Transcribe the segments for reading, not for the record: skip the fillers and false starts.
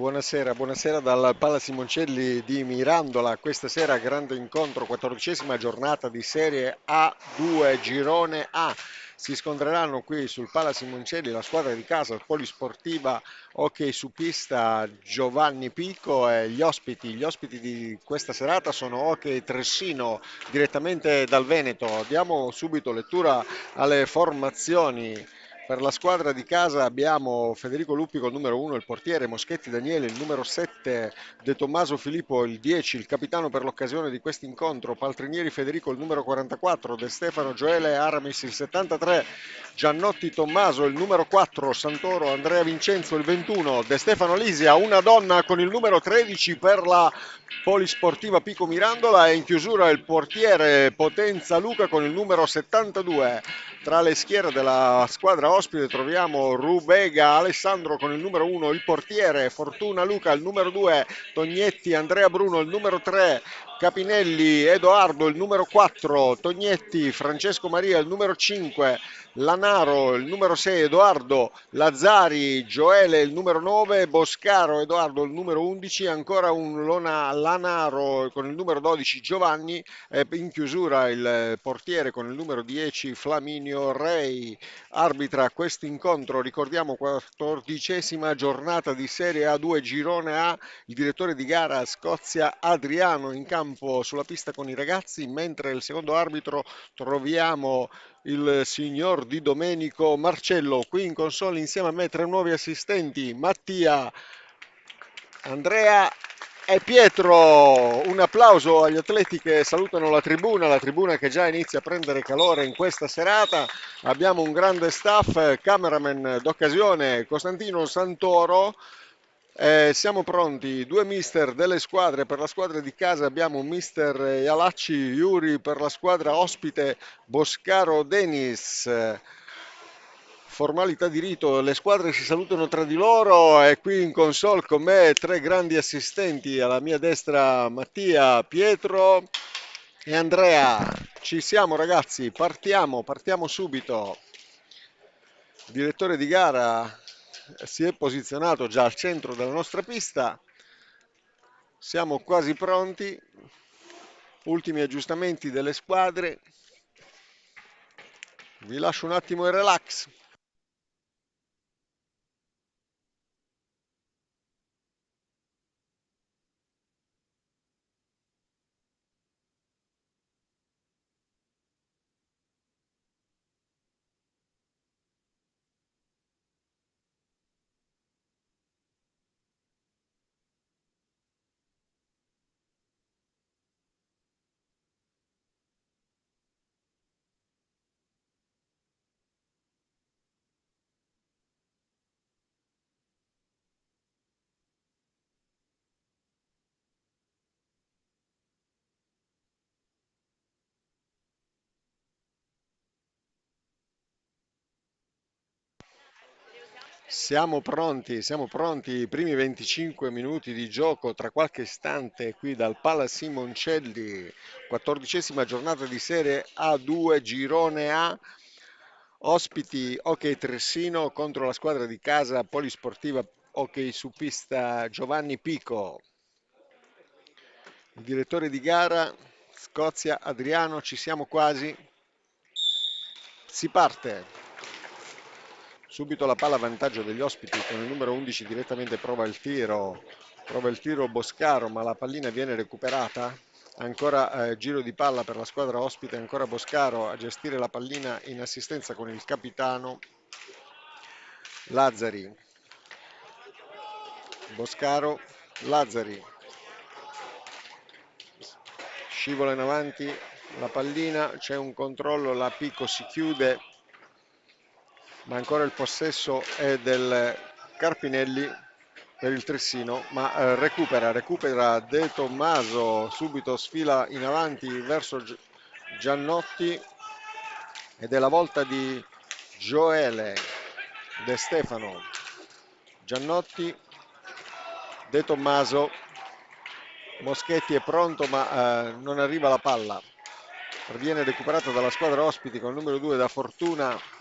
Buonasera, buonasera dal Pala Simoncelli di Mirandola. Questa sera grande incontro, 14ª giornata di Serie A2 Girone A. Si scontreranno qui sul Pala Simoncelli la squadra di casa polisportiva hockey su pista Giovanni Pico e gli ospiti. Gli ospiti di questa serata sono Hockey Tressino direttamente dal Veneto. Diamo subito lettura alle formazioni. Per la squadra di casa abbiamo Federico Luppi col numero 1, il portiere, Moschetti Daniele, il numero 7, De Tommaso Filippo, il 10, il capitano per l'occasione di questo incontro, Paltrinieri Federico, il numero 44, De Stefano Gioele Aramis, il 73, Giannotti Tommaso, il numero 4, Santoro Andrea Vincenzo, il 21, De Stefano Lisia, una donna con il numero 13 per la Polisportiva Pico Mirandola e in chiusura il portiere Potenza Luca con il numero 72. Tra le schiere della squadra ospite troviamo Rubega Alessandro con il numero 1, il portiere Fortuna Luca, il numero 2, Tognetti Andrea Bruno, il numero 3, Capinelli Edoardo, il numero 4, Tognetti Francesco Maria, il numero 5, Lanaro, il numero 6, Edoardo Lazzari, Gioele, il numero 9, Boscaro Edoardo, il numero 11, ancora un Lanaro con il numero 12, Giovanni, e in chiusura il portiere con il numero 10, Flaminio Rei. Arbitra questo incontro, ricordiamo 14ª giornata di Serie A2 Girone A, il direttore di gara Scozia Adriano in campo sulla pista con i ragazzi, mentre il secondo arbitro troviamo il signor Di Domenico Marcello. Qui in console insieme a me tre nuovi assistenti, Mattia, Andrea e Pietro. Un applauso agli atleti che salutano la tribuna che già inizia a prendere calore in questa serata. Abbiamo un grande staff, cameraman d'occasione Costantino Santoro. Siamo pronti, due mister delle squadre. Per la squadra di casa abbiamo un mister Ialacci Yuri, per la squadra ospite Boscaro Denis. Formalità di rito, le squadre si salutano tra di loro e qui in console con me tre grandi assistenti, alla mia destra Mattia, Pietro e Andrea. Ci siamo ragazzi, partiamo subito. Il direttore di gara si è posizionato già al centro della nostra pista, siamo quasi pronti, ultimi aggiustamenti delle squadre, vi lascio un attimo in relax. Siamo pronti, i primi 25 minuti di gioco tra qualche istante qui dal Pala Simoncelli, 14ª giornata di Serie A2 Girone A, ospiti Hockey Tressino contro la squadra di casa Polisportiva Hockey su pista Giovanni Pico. Il direttore di gara Scozia Adriano, ci siamo quasi, si parte. Subito la palla a vantaggio degli ospiti con il numero 11 direttamente prova il tiro Boscaro, ma la pallina viene recuperata. Ancora giro di palla per la squadra ospite, ancora Boscaro a gestire la pallina in assistenza con il capitano Lazzari. Boscaro, Lazzari. Scivola in avanti la pallina, c'è un controllo, la Pico si chiude, ma ancora il possesso è del Carpinelli per il Tressino, ma recupera De Tommaso, subito sfila in avanti verso Giannotti ed è la volta di Gioele, De Stefano, Giannotti, De Tommaso, Moschetti è pronto ma non arriva la palla, viene recuperata dalla squadra ospiti con il numero 2 da Fortuna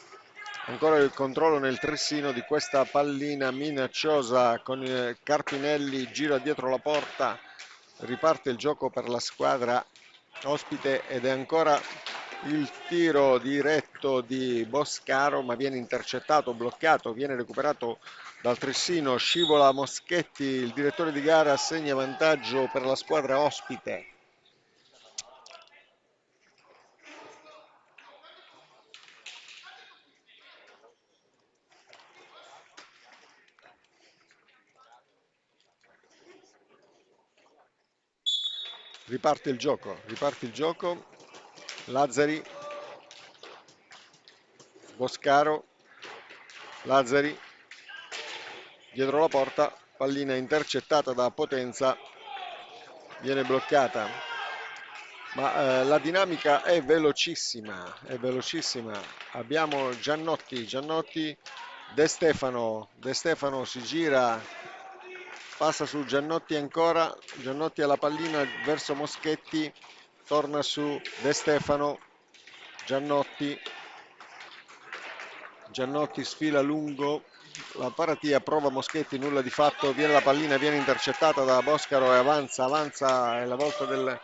Ancora il controllo nel trissino di questa pallina minacciosa con Carpinelli, gira dietro la porta, riparte il gioco per la squadra ospite ed è ancora il tiro diretto di Boscaro, ma viene intercettato, bloccato, viene recuperato dal trissino, scivola Moschetti, il direttore di gara assegna vantaggio per la squadra ospite. Riparte il gioco, Lazzari, Boscaro, Lazzari, dietro la porta, pallina intercettata da Potenza, viene bloccata. Ma la dinamica è velocissima, è velocissima. Abbiamo Giannotti, De Stefano si gira, passa su Giannotti ancora, Giannotti alla pallina verso Moschetti, torna su De Stefano, Giannotti, Giannotti sfila lungo, la paratia prova Moschetti, nulla di fatto, viene la pallina, viene intercettata da Boscaro e avanza, è la volta del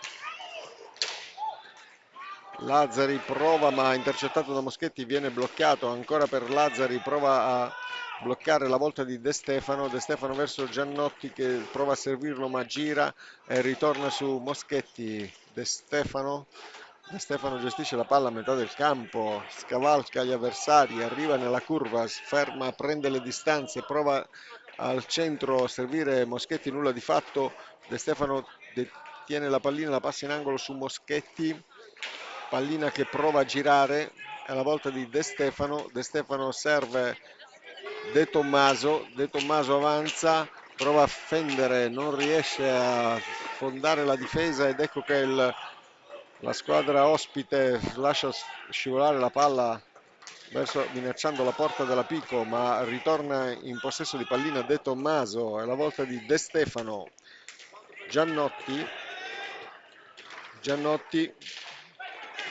Lazzari, prova ma intercettato da Moschetti, viene bloccato ancora per Lazzari, prova a bloccare la volta di De Stefano verso Giannotti che prova a servirlo ma gira e ritorna su Moschetti. De Stefano gestisce la palla a metà del campo, scavalca gli avversari, arriva nella curva, ferma, prende le distanze, prova al centro a servire Moschetti, nulla di fatto. De Stefano tiene la pallina, la passa in angolo su Moschetti, pallina che prova a girare, è la volta di De Stefano serve De Tommaso avanza, prova a fendere, non riesce a fondare la difesa ed ecco che la squadra ospite lascia scivolare la palla minacciando la porta della Pico, ma ritorna in possesso di pallina De Tommaso, è la volta di De Stefano, Giannotti, Giannotti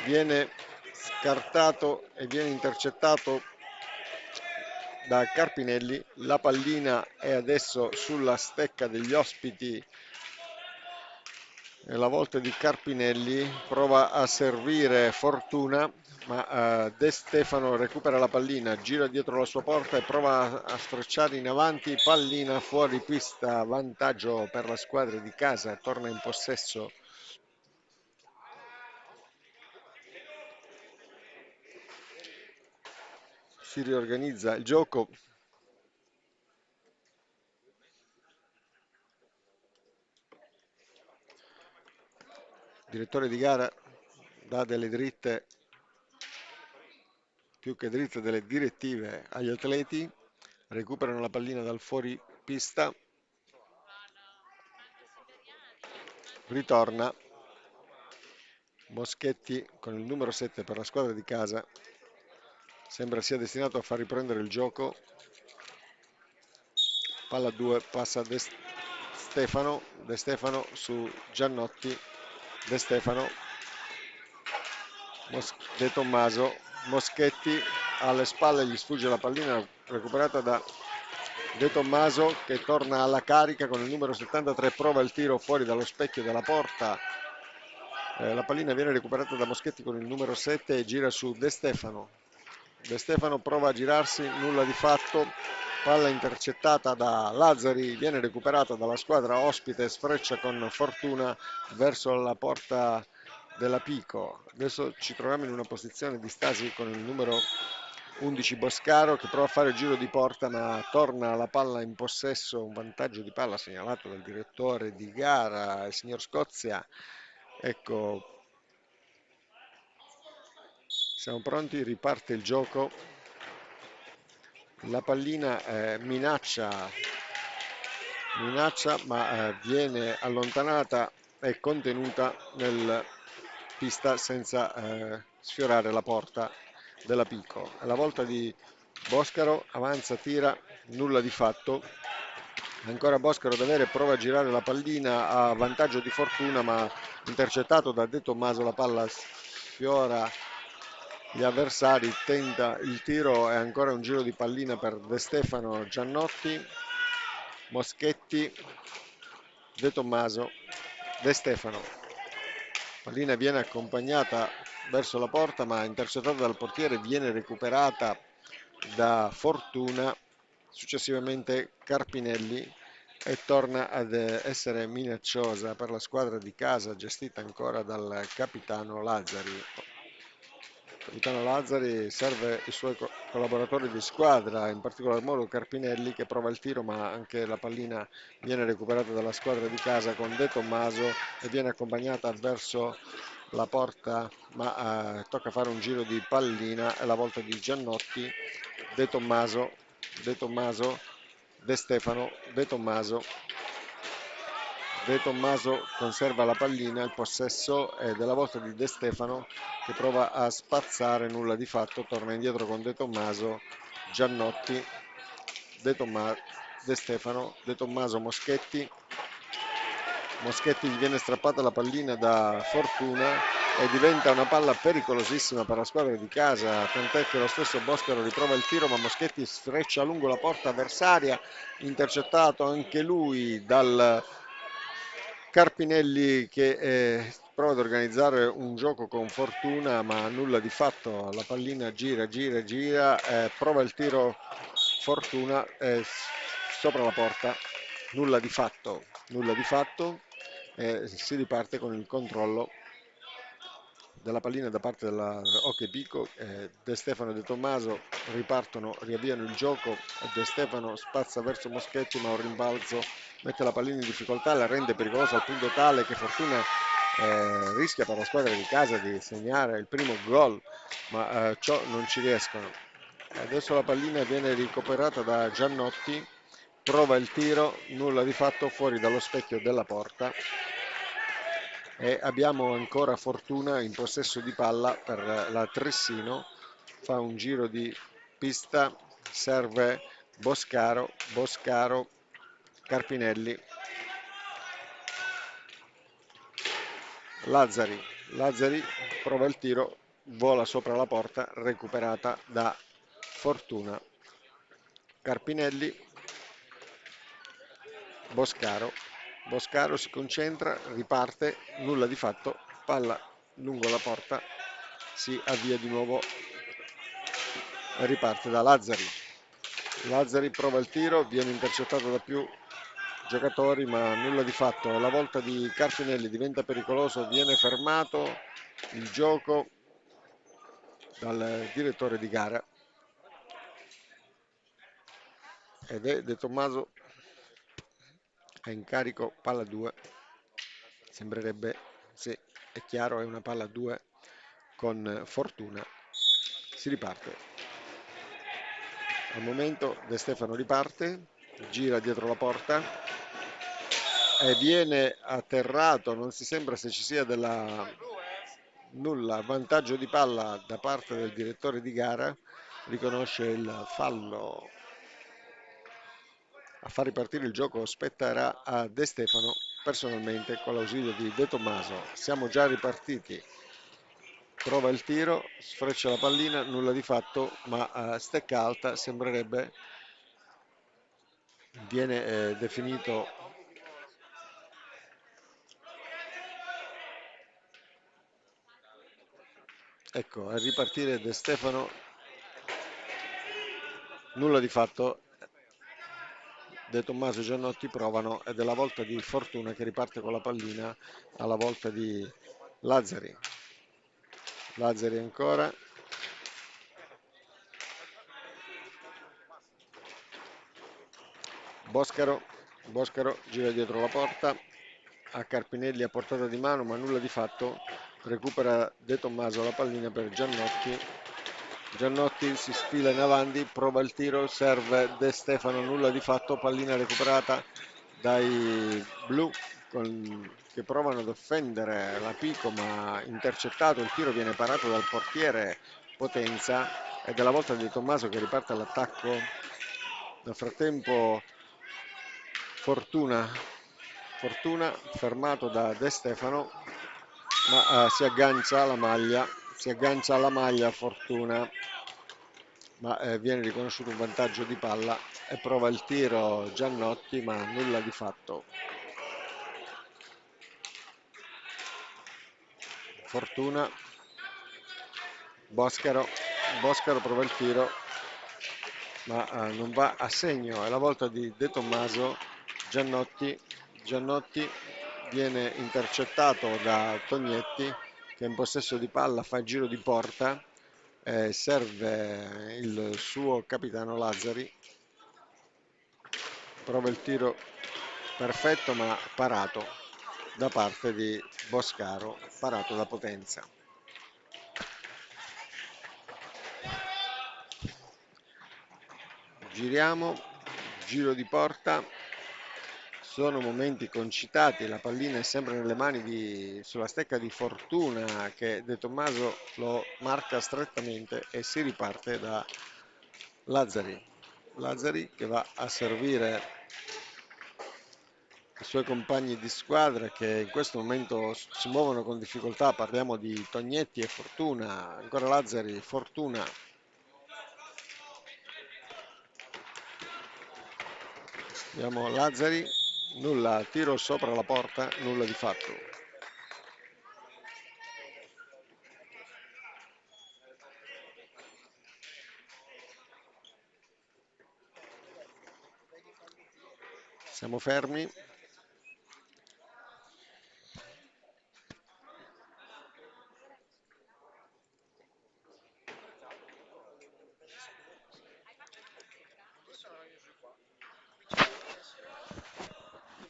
viene scartato e viene intercettato da Carpinelli, la pallina è adesso sulla stecca degli ospiti e la volta di Carpinelli, prova a servire Fortuna ma De Stefano recupera la pallina, gira dietro la sua porta e prova a sfrecciare in avanti, pallina fuori pista, vantaggio per la squadra di casa, torna in possesso. Si riorganizza il gioco. Il direttore di gara dà delle dritte, più che dritte, delle direttive agli atleti, recuperano la pallina dal fuori pista, ritorna Moschetti con il numero 7 per la squadra di casa, sembra sia destinato a far riprendere il gioco, palla 2, passa De Stefano su Giannotti, De Stefano, De Tommaso, Moschetti alle spalle, gli sfugge la pallina recuperata da De Tommaso che torna alla carica con il numero 73, prova il tiro fuori dallo specchio della porta, la pallina viene recuperata da Moschetti con il numero 7 e gira su De Stefano. De Stefano prova a girarsi, nulla di fatto, palla intercettata da Lazzari, viene recuperata dalla squadra ospite, sfreccia con fortuna verso la porta della Pico. Adesso ci troviamo in una posizione di stasi con il numero 11 Boscaro che prova a fare il giro di porta ma torna la palla in possesso, un vantaggio di palla segnalato dal direttore di gara, il signor Scozia. Ecco, siamo pronti, riparte il gioco. La pallina minaccia ma viene allontanata e contenuta nel pista senza sfiorare la porta della Pico. Alla volta di Boscaro, avanza, tira, nulla di fatto. Ancora Boscaro da Vere, prova a girare la pallina a vantaggio di fortuna ma intercettato da De Tommaso, la palla sfiora gli avversari, tenta il tiro e ancora un giro di pallina per De Stefano, Giannotti, Moschetti, De Tommaso, De Stefano. Pallina viene accompagnata verso la porta ma intercettata dal portiere, viene recuperata da Fortuna, successivamente Carpinelli, e torna ad essere minacciosa per la squadra di casa gestita ancora dal capitano Lazzari. Capitano Lazzari serve i suoi collaboratori di squadra, in particolar modo Carpinelli che prova il tiro, ma anche la pallina viene recuperata dalla squadra di casa con De Tommaso e viene accompagnata verso la porta, ma tocca fare un giro di pallina, è la volta di Giannotti, De Tommaso, De Tommaso, De Stefano, De Tommaso. De Tommaso conserva la pallina, il possesso è della volta di De Stefano che prova a spazzare, nulla di fatto, torna indietro con De Tommaso, Giannotti, De Stefano, De Tommaso, Moschetti. Moschetti gli viene strappata la pallina da Fortuna e diventa una palla pericolosissima per la squadra di casa, tant'è che lo stesso Boscaro riprova il tiro, ma Moschetti sfreccia lungo la porta avversaria, intercettato anche lui dal Carpinelli che prova ad organizzare un gioco con Fortuna, ma nulla di fatto. La pallina gira, gira, gira, prova il tiro Fortuna sopra la porta, nulla di fatto, nulla di fatto. Si riparte con il controllo della pallina da parte della Hockey Pico. De Stefano e De Tommaso ripartono, riavviano il gioco e De Stefano spazza verso Moschetti, ma un rimbalzo mette la pallina in difficoltà, la rende pericolosa al punto tale che Fortuna rischia per la squadra di casa di segnare il primo gol, ma ciò non ci riescono. Adesso la pallina viene recuperata da Giannotti, prova il tiro, nulla di fatto, fuori dallo specchio della porta. E abbiamo ancora Fortuna in possesso di palla per la Tressino, fa un giro di pista, serve Boscaro, Boscaro, Carpinelli, Lazzari, Lazzari prova il tiro, vola sopra la porta, recuperata da Fortuna, Carpinelli, Boscaro, Boscaro si concentra, riparte, nulla di fatto, palla lungo la porta, si avvia di nuovo e riparte da Lazzari. Lazzari prova il tiro, viene intercettato da più giocatori ma nulla di fatto. Alla volta di Carpinelli diventa pericoloso, viene fermato il gioco dal direttore di gara ed è De Tommaso a incarico, palla 2. Sembrerebbe, sì, è chiaro, è una palla 2 con Fortuna. Si riparte. Al momento De Stefano riparte, gira dietro la porta e viene atterrato, non si sembra se ci sia nulla, vantaggio di palla da parte del direttore di gara, riconosce il fallo. A far ripartire il gioco spetterà a De Stefano personalmente con l'ausilio di De Tommaso. Siamo già ripartiti. Prova il tiro, sfreccia la pallina, nulla di fatto, ma stecca alta, sembrerebbe viene definito. Ecco, a ripartire De Stefano, nulla di fatto. De Tommaso e Giannotti provano ed è la volta di Fortuna che riparte con la pallina alla volta di Lazzari. Lazzari ancora. Boscaro, Boscaro gira dietro la porta, a Carpinelli a portata di mano ma nulla di fatto, recupera De Tommaso la pallina per Giannotti. Giannotti si sfila in avanti, prova il tiro, serve De Stefano, nulla di fatto, pallina recuperata dai blu che provano ad offendere la Pico ma intercettato, il tiro viene parato dal portiere Potenza ed è la volta di Tommaso che riparte all'attacco. Nel frattempo Fortuna fermato da De Stefano ma si aggancia alla maglia si aggancia alla maglia Fortuna, ma viene riconosciuto un vantaggio di palla e prova il tiro Giannotti, ma nulla di fatto. Fortuna, Boscaro prova il tiro, ma non va a segno. È la volta di De Tommaso. Giannotti viene intercettato da Tognetti, che è in possesso di palla, fa il giro di porta, serve il suo capitano Lazzari, prova il tiro perfetto ma parato da parte di Boscaro, parato da Potenza. Giriamo, giro di porta, sono momenti concitati, la pallina è sempre nelle mani sulla stecca di Fortuna, che De Tommaso lo marca strettamente e si riparte da Lazzari che va a servire i suoi compagni di squadra, che in questo momento si muovono con difficoltà. Parliamo di Tognetti e Fortuna, ancora Lazzari, Fortuna. Abbiamo Lazzari, nulla, tiro sopra la porta, nulla di fatto. Siamo fermi.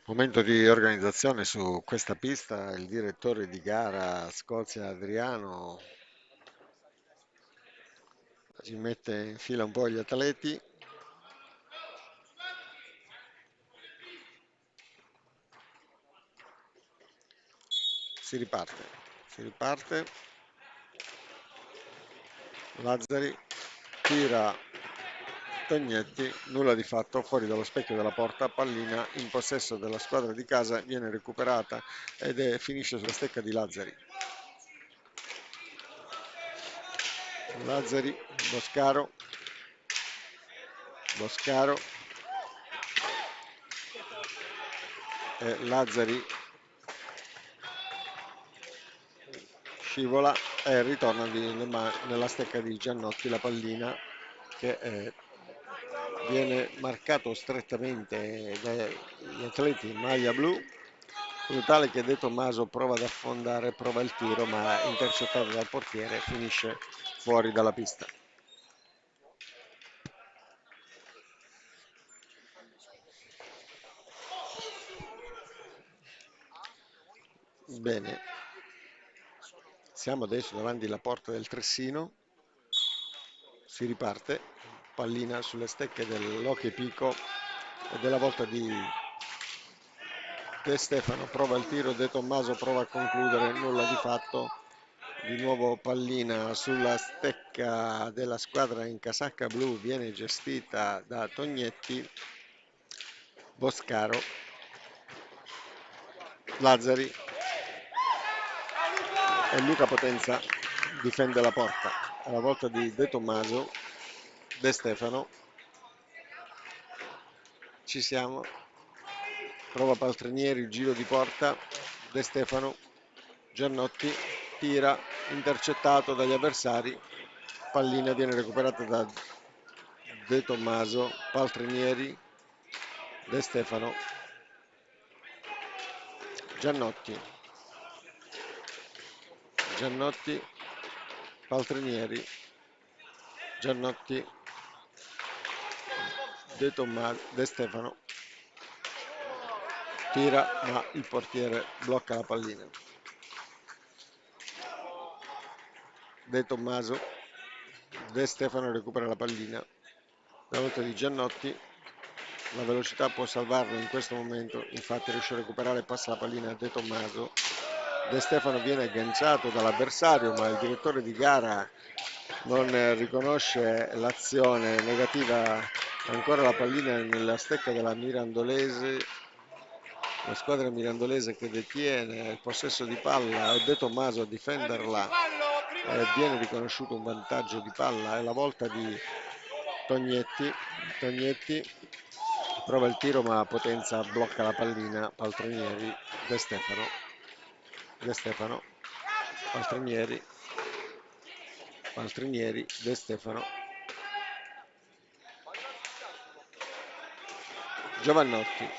Momento di organizzazione su questa pista, il direttore di gara Scozia Adriano si mette in fila un po' gli atleti. Si riparte. Lazzari tira Tognetti, nulla di fatto, fuori dallo specchio della porta, pallina in possesso della squadra di casa, viene recuperata ed finisce sulla stecca di Lazzari. Lazzari, Boscaro e Lazzari scivola e ritorna nella stecca di Giannotti la pallina, che viene marcato strettamente dagli atleti in maglia blu, in modo tale che De Tommaso prova ad affondare, prova il tiro, ma intercettato dal portiere, finisce fuori dalla pista. Bene, siamo adesso davanti alla porta del Tressino, si riparte, pallina sulle stecche dell'Hockey Pico ed è la volta di De Stefano, prova il tiro, De Tommaso prova a concludere, nulla di fatto. Di nuovo pallina sulla stecca della squadra in casacca blu, viene gestita da Tognetti, Boscaro, Lazzari e Luca Potenza difende la porta. Alla volta di De Tommaso, De Stefano, ci siamo, prova Paltrinieri, giro di porta, De Stefano, Giannotti tira, intercettato dagli avversari, pallina viene recuperata da De Tommaso, Paltrinieri, De Stefano, Giannotti, Paltrinieri, Giannotti, De Stefano, tira ma il portiere blocca la pallina. De Tommaso, De Stefano recupera la pallina, la volta di Giannotti, la velocità può salvarlo in questo momento, infatti riesce a recuperare e passa la pallina a De Tommaso. De Stefano viene agganciato dall'avversario, ma il direttore di gara non riconosce l'azione negativa. Ancora la pallina nella stecca della Mirandolese, la squadra mirandolese che detiene il possesso di palla, è De Tommaso a difenderla Viene riconosciuto un vantaggio di palla, è la volta di Tognetti. Tognetti prova il tiro ma Potenza blocca la pallina. Paltrinieri, De Stefano, De Stefano, Paltrinieri, Paltrinieri, De Stefano, Giovannotti,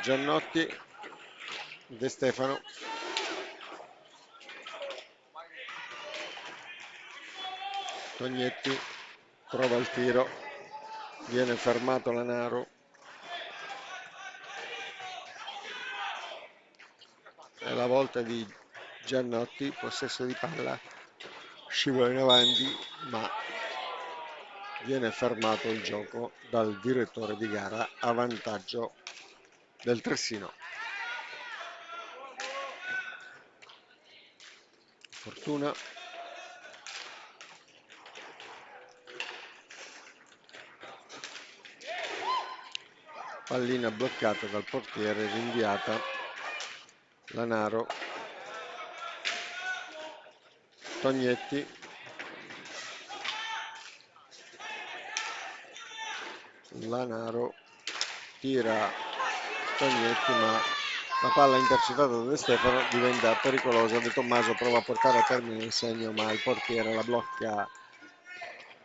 Giannotti, De Stefano, Tognetti prova il tiro, viene fermato Lanaro. È la volta di Giannotti, possesso di palla, scivola in avanti, ma viene fermato il gioco dal direttore di gara a vantaggio del Tressino. Fortuna. Pallina bloccata dal portiere, rinviata. Lanaro. Tognetti. Lanaro tira Tognetti, ma la palla intercettata da De Stefano diventa pericolosa. De Tommaso prova a portare a termine il segno, ma il portiere la blocca.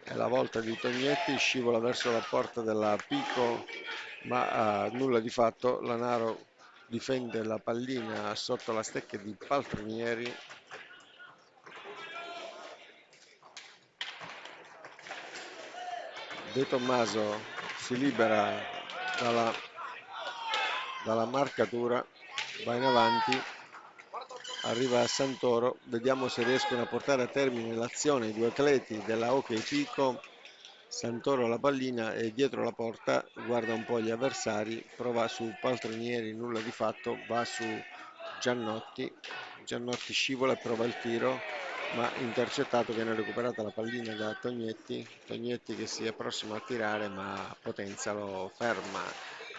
È la volta di Tognetti, scivola verso la porta della Pico, ma nulla di fatto. Lanaro difende la pallina sotto la stecca di Paltrinieri. De Tommaso si libera dalla marcatura, va in avanti, arriva a Santoro, vediamo se riescono a portare a termine l'azione i due atleti della Hockey Pico. Santoro la pallina e dietro la porta guarda un po' gli avversari, prova su Paltrinieri, nulla di fatto, va su Giannotti. Giannotti scivola e prova il tiro, ma intercettato, viene recuperata la pallina da Tognetti. Tognetti che si è prossimo a tirare, ma Potenza lo ferma.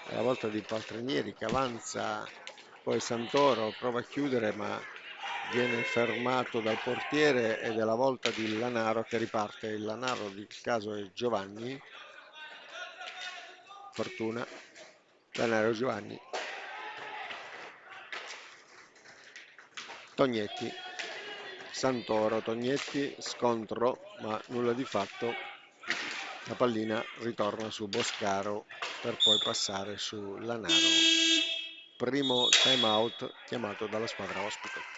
È la volta di Paltrinieri che avanza, poi Santoro prova a chiudere, ma viene fermato dal portiere ed è la volta di Lanaro che riparte. Il Lanaro del caso è Giovanni. Fortuna. Lanaro Giovanni. Tognetti. Santoro, Tognetti, scontro, ma nulla di fatto. La pallina ritorna su Boscaro per poi passare su Lanaro. Primo time out chiamato dalla squadra ospite.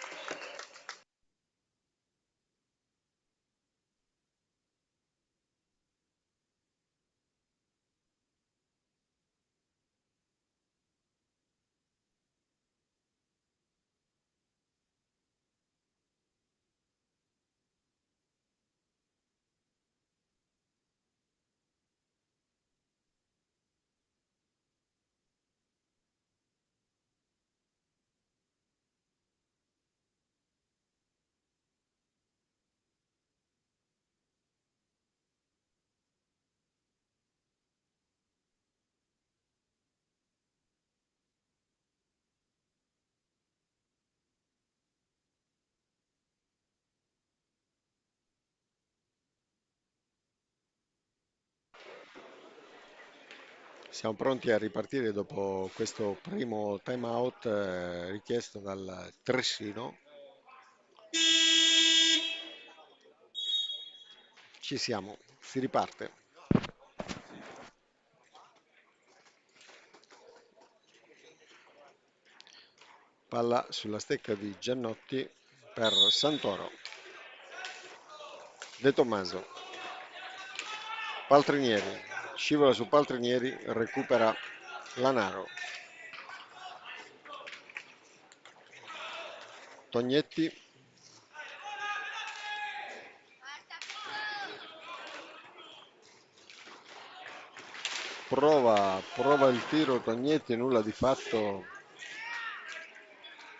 Siamo pronti a ripartire dopo questo primo time out richiesto dal Tressino. Ci siamo, si riparte. Palla sulla stecca di Giannotti per Santoro. De Tommaso. Paltrinieri. Scivola su Paltrinieri, recupera Lanaro. Tognetti. Prova il tiro Tognetti, nulla di fatto.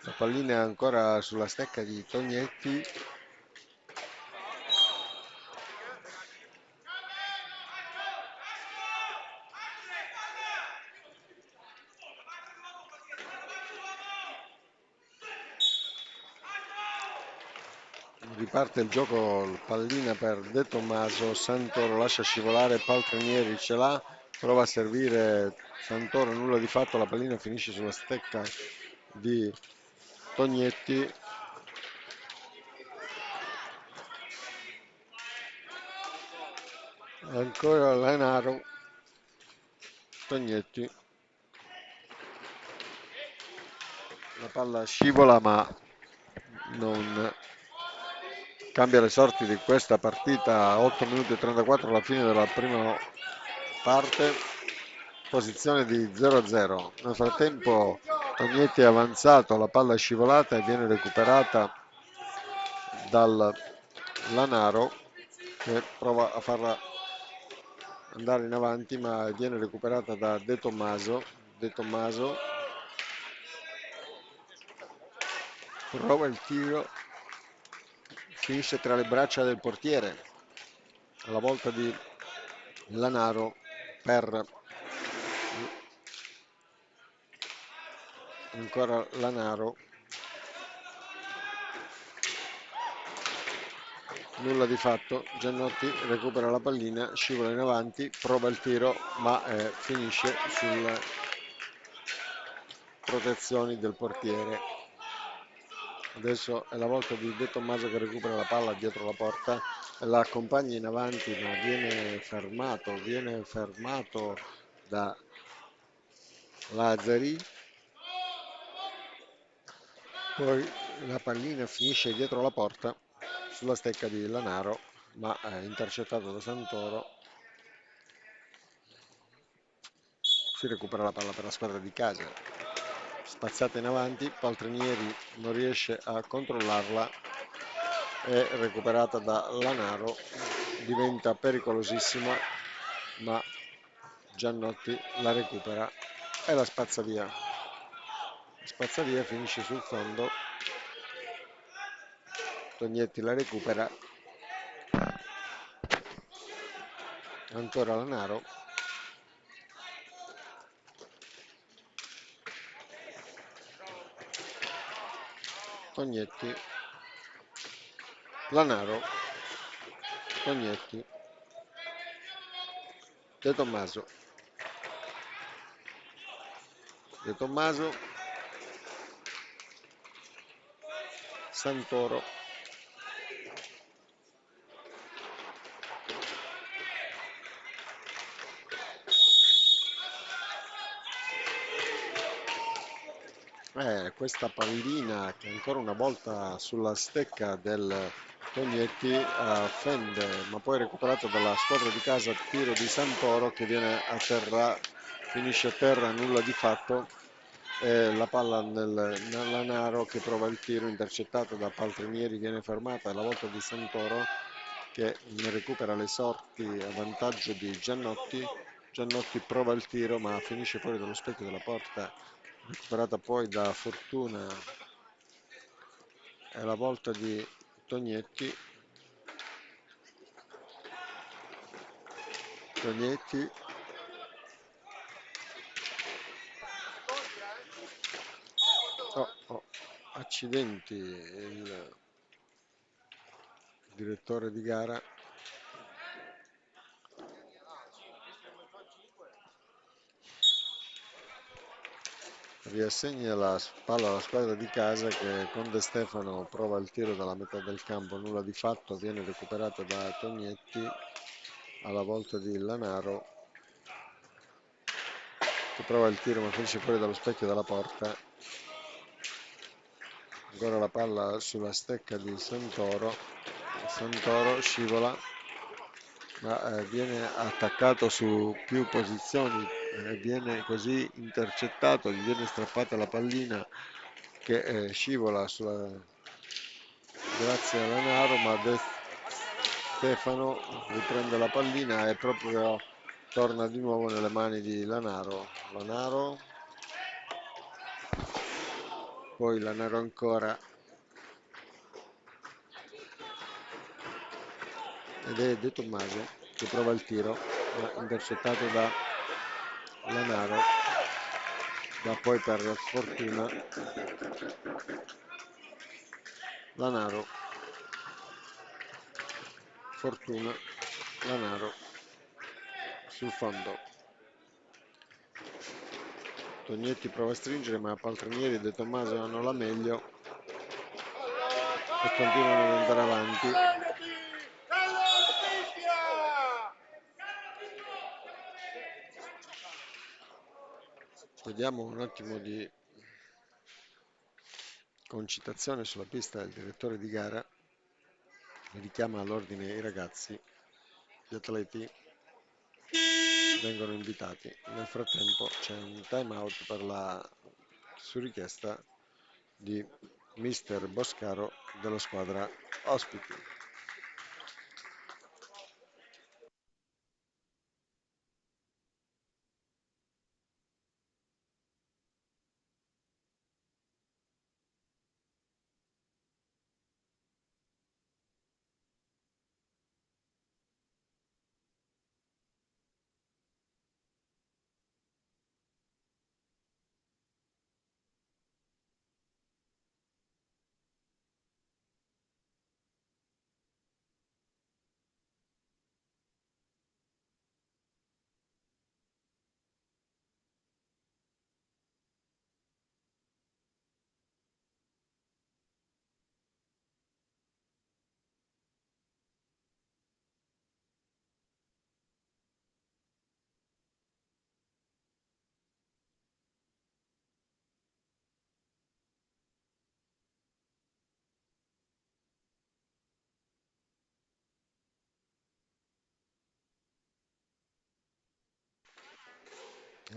La pallina è ancora sulla stecca di Tognetti. riparte il gioco, pallina per De Tommaso, Santoro lascia scivolare, Paltrinieri ce l'ha, prova a servire Santoro, nulla di fatto, la pallina finisce sulla stecca di Tognetti. Ancora Lanaro, Tognetti, la palla scivola ma non cambia le sorti di questa partita. 8 minuti e 34 alla fine della prima parte, posizione di 0-0. Nel frattempo Tognetti è avanzato, la palla è scivolata e viene recuperata dal Lanaro che prova a farla andare in avanti ma viene recuperata da De Tommaso. De Tommaso prova il tiro, finisce tra le braccia del portiere, alla volta di Lanaro per ancora Lanaro, nulla di fatto, Giannotti recupera la pallina, scivola in avanti, prova il tiro ma finisce sulle protezioni del portiere. Adesso è la volta di De Tommaso che recupera la palla dietro la porta, la accompagna in avanti ma viene fermato da Lazzari. Poi la pallina finisce dietro la porta sulla stecca di Lanaro, ma è intercettato da Santoro. Si recupera la palla per la squadra di casa. Spazzata in avanti, Paltrinieri non riesce a controllarla, è recuperata da Lanaro, diventa pericolosissima, ma Giannotti la recupera e la spazza via. Spazza via, finisce sul fondo. Tognetti la recupera, ancora Lanaro, Tognetti, Lanaro, Tognetti, De Tommaso, De Tommaso, Santoro, questa pallina che ancora una volta sulla stecca del Tognetti fende, ma poi recuperato dalla squadra di casa, tiro di Santoro che viene a terra, finisce a terra, nulla di fatto. La palla nel Lanaro che prova il tiro, intercettato da Paltrinieri, viene fermata alla volta di Santoro che ne recupera le sorti a vantaggio di Giannotti. Giannotti prova il tiro ma finisce fuori dallo specchio della porta, recuperata poi da Fortuna. È la volta di Tognetti. Tognetti, oh, oh, accidenti, il direttore di gara riassegna la palla alla squadra di casa che con De Stefano prova il tiro dalla metà del campo, nulla di fatto, viene recuperata da Tognetti alla volta di Lanaro che prova il tiro ma finisce fuori dallo specchio della porta. Ancora la palla sulla stecca di Santoro, Santoro scivola ma viene attaccato su più posizioni, viene così intercettato, gli viene strappata la pallina che scivola grazie a Lanaro, ma De Stefano riprende la pallina e proprio torna di nuovo nelle mani di Lanaro. Lanaro, poi Lanaro ancora, ed è De Tommaso che prova il tiro, ma intercettato da Lanaro, da poi per Fortuna. Lanaro, Fortuna, Lanaro sul fondo. Tognetti prova a stringere, ma Paltrinieri e De Tommaso hanno la meglio e continuano ad andare avanti. Vediamo un attimo di concitazione sulla pista del direttore di gara. Richiama all'ordine i ragazzi, gli atleti vengono invitati. Nel frattempo c'è un time out su richiesta di mister Boscaro della squadra ospiti.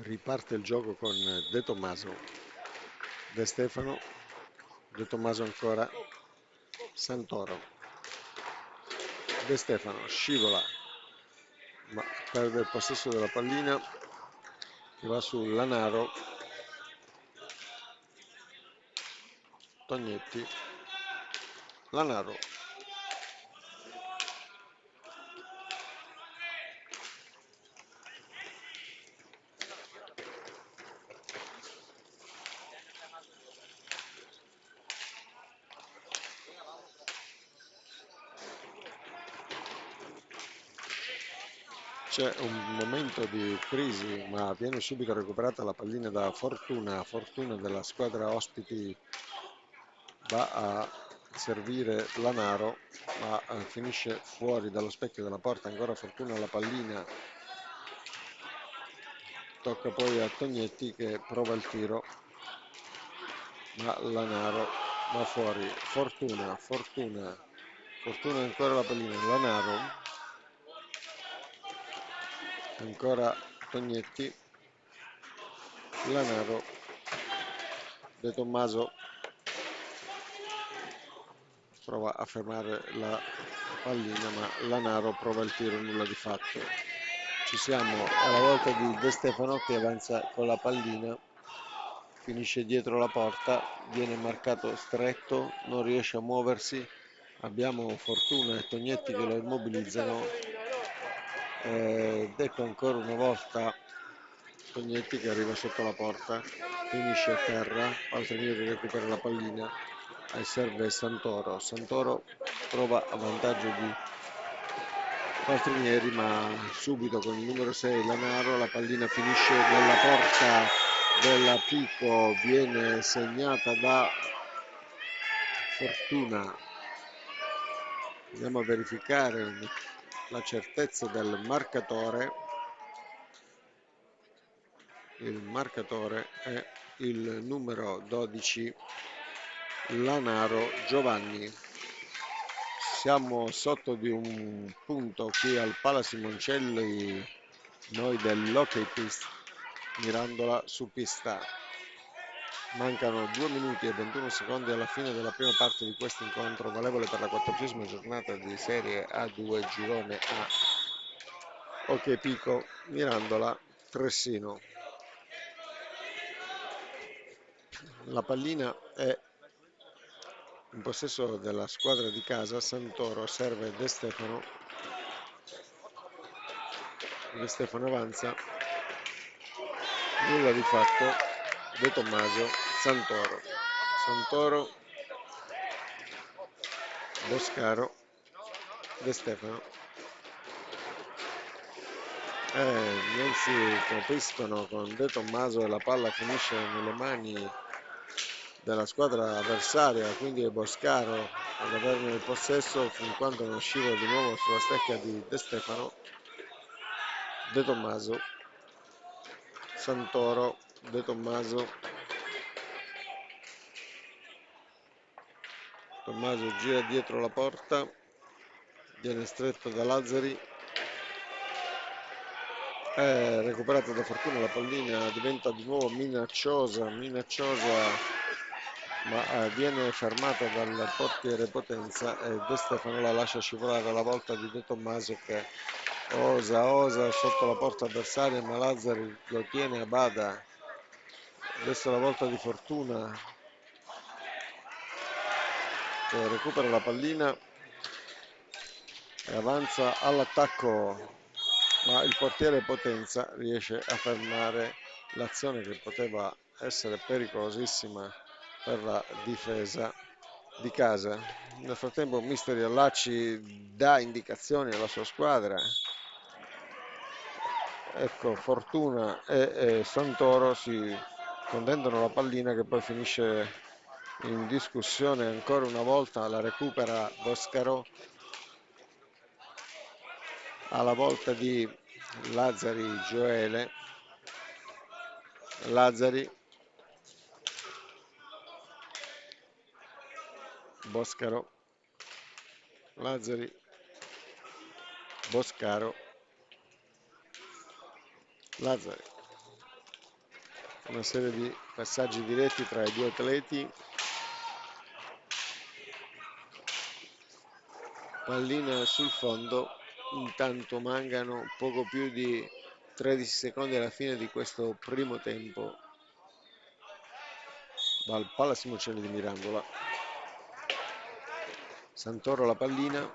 Riparte il gioco con De Tommaso, De Stefano, De Tommaso ancora, Santoro, De Stefano scivola ma perde il possesso della pallina che va su Lanaro, Tognetti, Lanaro. C'è un momento di crisi, ma viene subito recuperata la pallina da Fortuna. Fortuna della squadra ospiti va a servire Lanaro, ma finisce fuori dallo specchio della porta. Ancora Fortuna la pallina. Tocca poi a Tognetti che prova il tiro, ma Lanaro va fuori. Fortuna ancora la pallina. Lanaro, ancora Tognetti, Lanaro, De Tommaso prova a fermare la pallina, ma Lanaro prova il tiro, nulla di fatto. Ci siamo alla volta di De Stefano che avanza con la pallina, finisce dietro la porta, viene marcato stretto, non riesce a muoversi. Abbiamo Fortuna e Tognetti che lo immobilizzano. Ecco ancora una volta Tognetti che arriva sotto la porta, finisce a terra, Paltrinieri recupera la pallina e serve Santoro. Santoro prova a vantaggio di Paltrinieri, ma subito con il numero 6 Lanaro la pallina finisce nella porta della Pico, viene segnata da Fortuna. Andiamo a verificare la certezza del marcatore. Il marcatore è il numero 12 Lanaro Giovanni. Siamo sotto di un punto qui al Pala Simoncelli, noi dell'Hockey Pist Mirandola su pista. Mancano 2 minuti e 21 secondi alla fine della prima parte di questo incontro valevole per la 14ª giornata di Serie A2 Girone A. Hockey Pico Mirandola Tressino. La pallina è in possesso della squadra di casa. Santoro serve De Stefano. De Stefano avanza, nulla di fatto. De Tommaso, Santoro, Boscaro, De Stefano, Non si capiscono con De Tommaso e la palla finisce nelle mani della squadra avversaria, quindi è Boscaro ad averne il possesso fin quando non scivola di nuovo sulla stecca di De Stefano. De Tommaso, Santoro, De Tommaso, Tommaso gira dietro la porta, viene stretto da Lazzari, è recuperata da Fortuna la pallina, diventa di nuovo minacciosa, ma viene fermata dal portiere Potenza e De Stefano la lascia scivolare alla volta di De Tommaso che osa sotto la porta avversaria, ma Lazzari lo tiene a bada. Adesso la volta di Fortuna che recupera la pallina e avanza all'attacco, ma il portiere Potenza riesce a fermare l'azione che poteva essere pericolosissima per la difesa di casa. Nel frattempo Misteri Allacci dà indicazioni alla sua squadra. Ecco, Fortuna e Santoro si contendono la pallina che poi finisce in discussione ancora una volta, la recupera Boscaro alla volta di Lazzari Gioele. Lazzari, Boscaro, Lazzari, Boscaro, Lazzari. Una serie di passaggi diretti tra i due atleti. Pallina sul fondo, intanto mancano poco più di 13 secondi alla fine di questo primo tempo dal Pala Simoncelli di Mirandola. Santoro la pallina,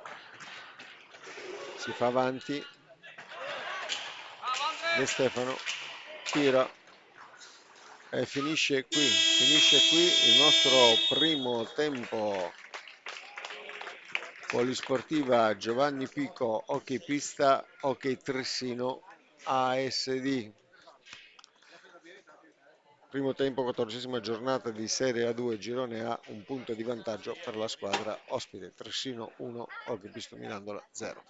si fa avanti, De Stefano tira e finisce qui il nostro primo tempo. Polisportiva Giovanni Pico, Hockey Pista, Hockey Trissino ASD. Primo tempo, 14ª giornata di Serie A2, girone A, un punto di vantaggio per la squadra ospite. Trissino 1, Hockey Pista Mirandola 0.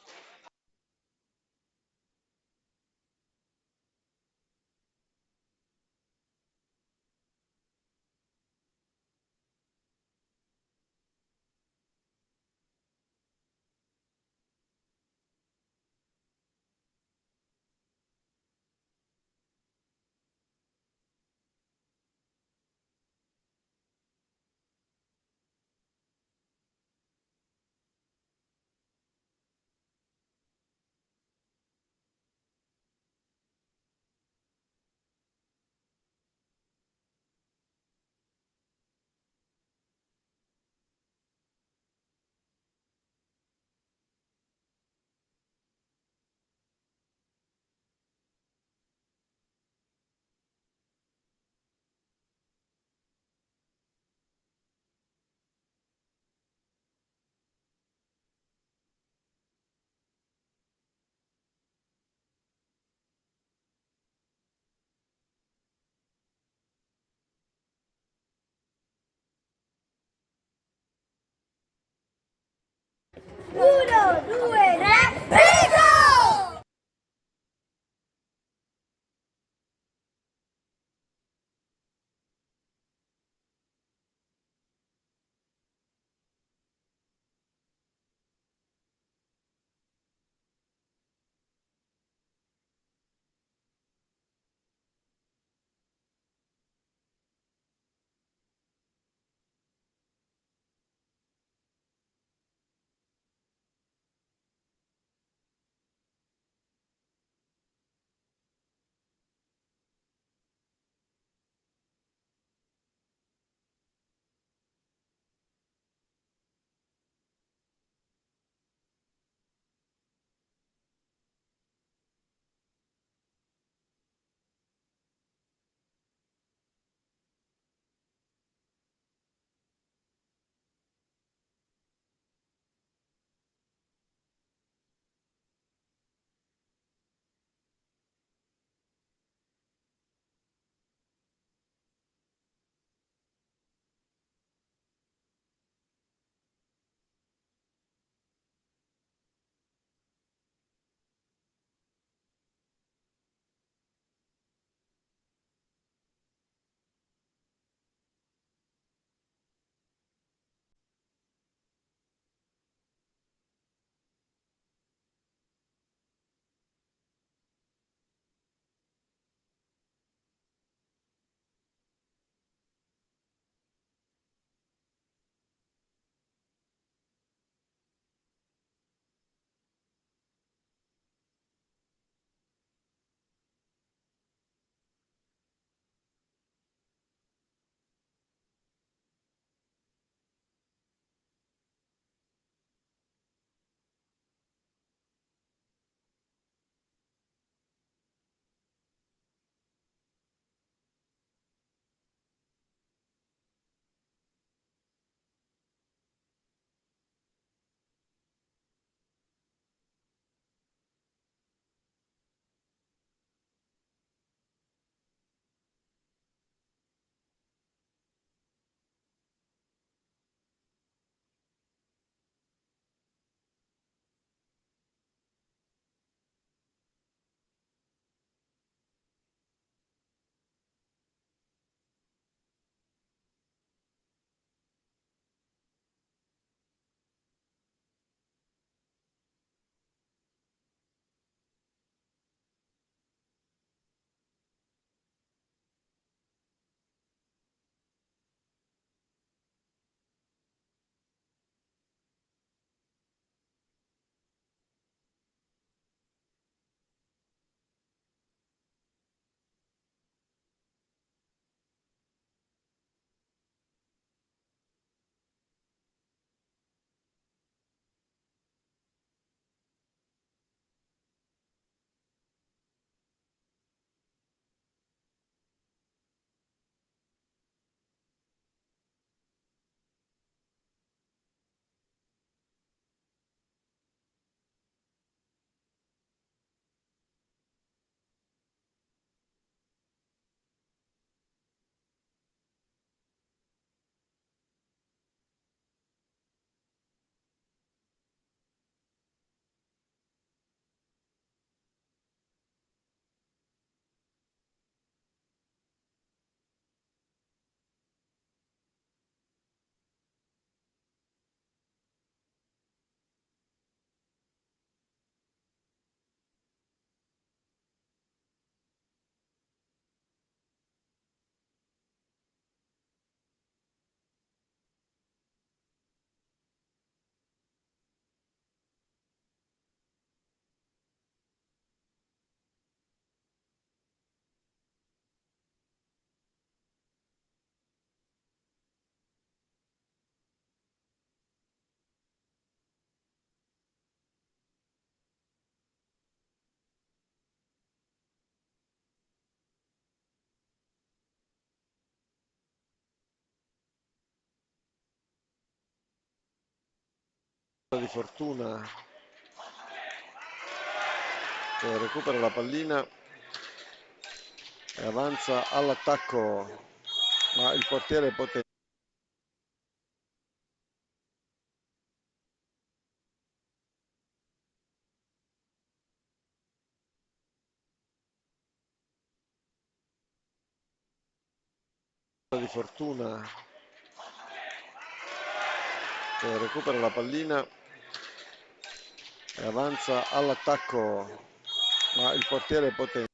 di Fortuna che recupera la pallina e avanza all'attacco, ma il portiere potente di Fortuna che recupera la pallina e avanza all'attacco, ma il portiere potente.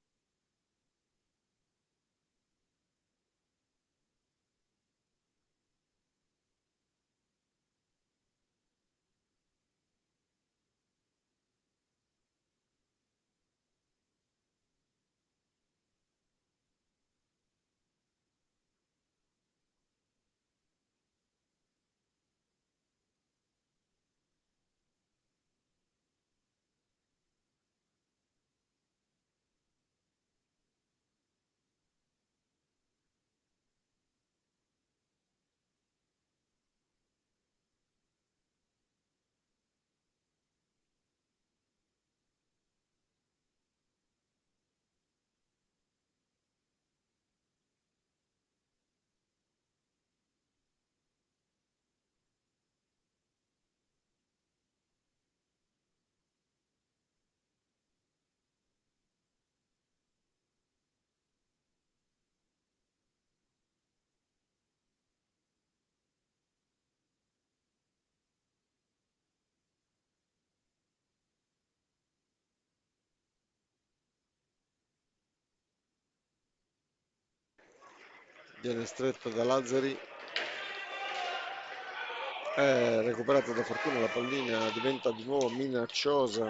Viene stretto da Lazzari, è recuperata da Fortuna, la pallina diventa di nuovo minacciosa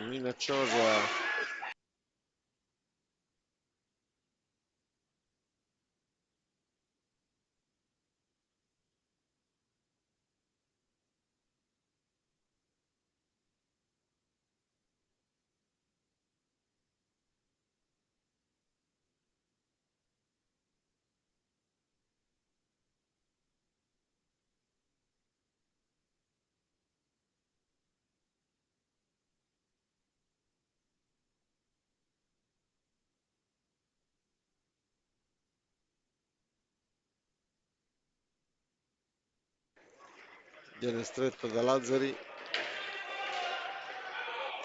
viene stretto da Lazzari,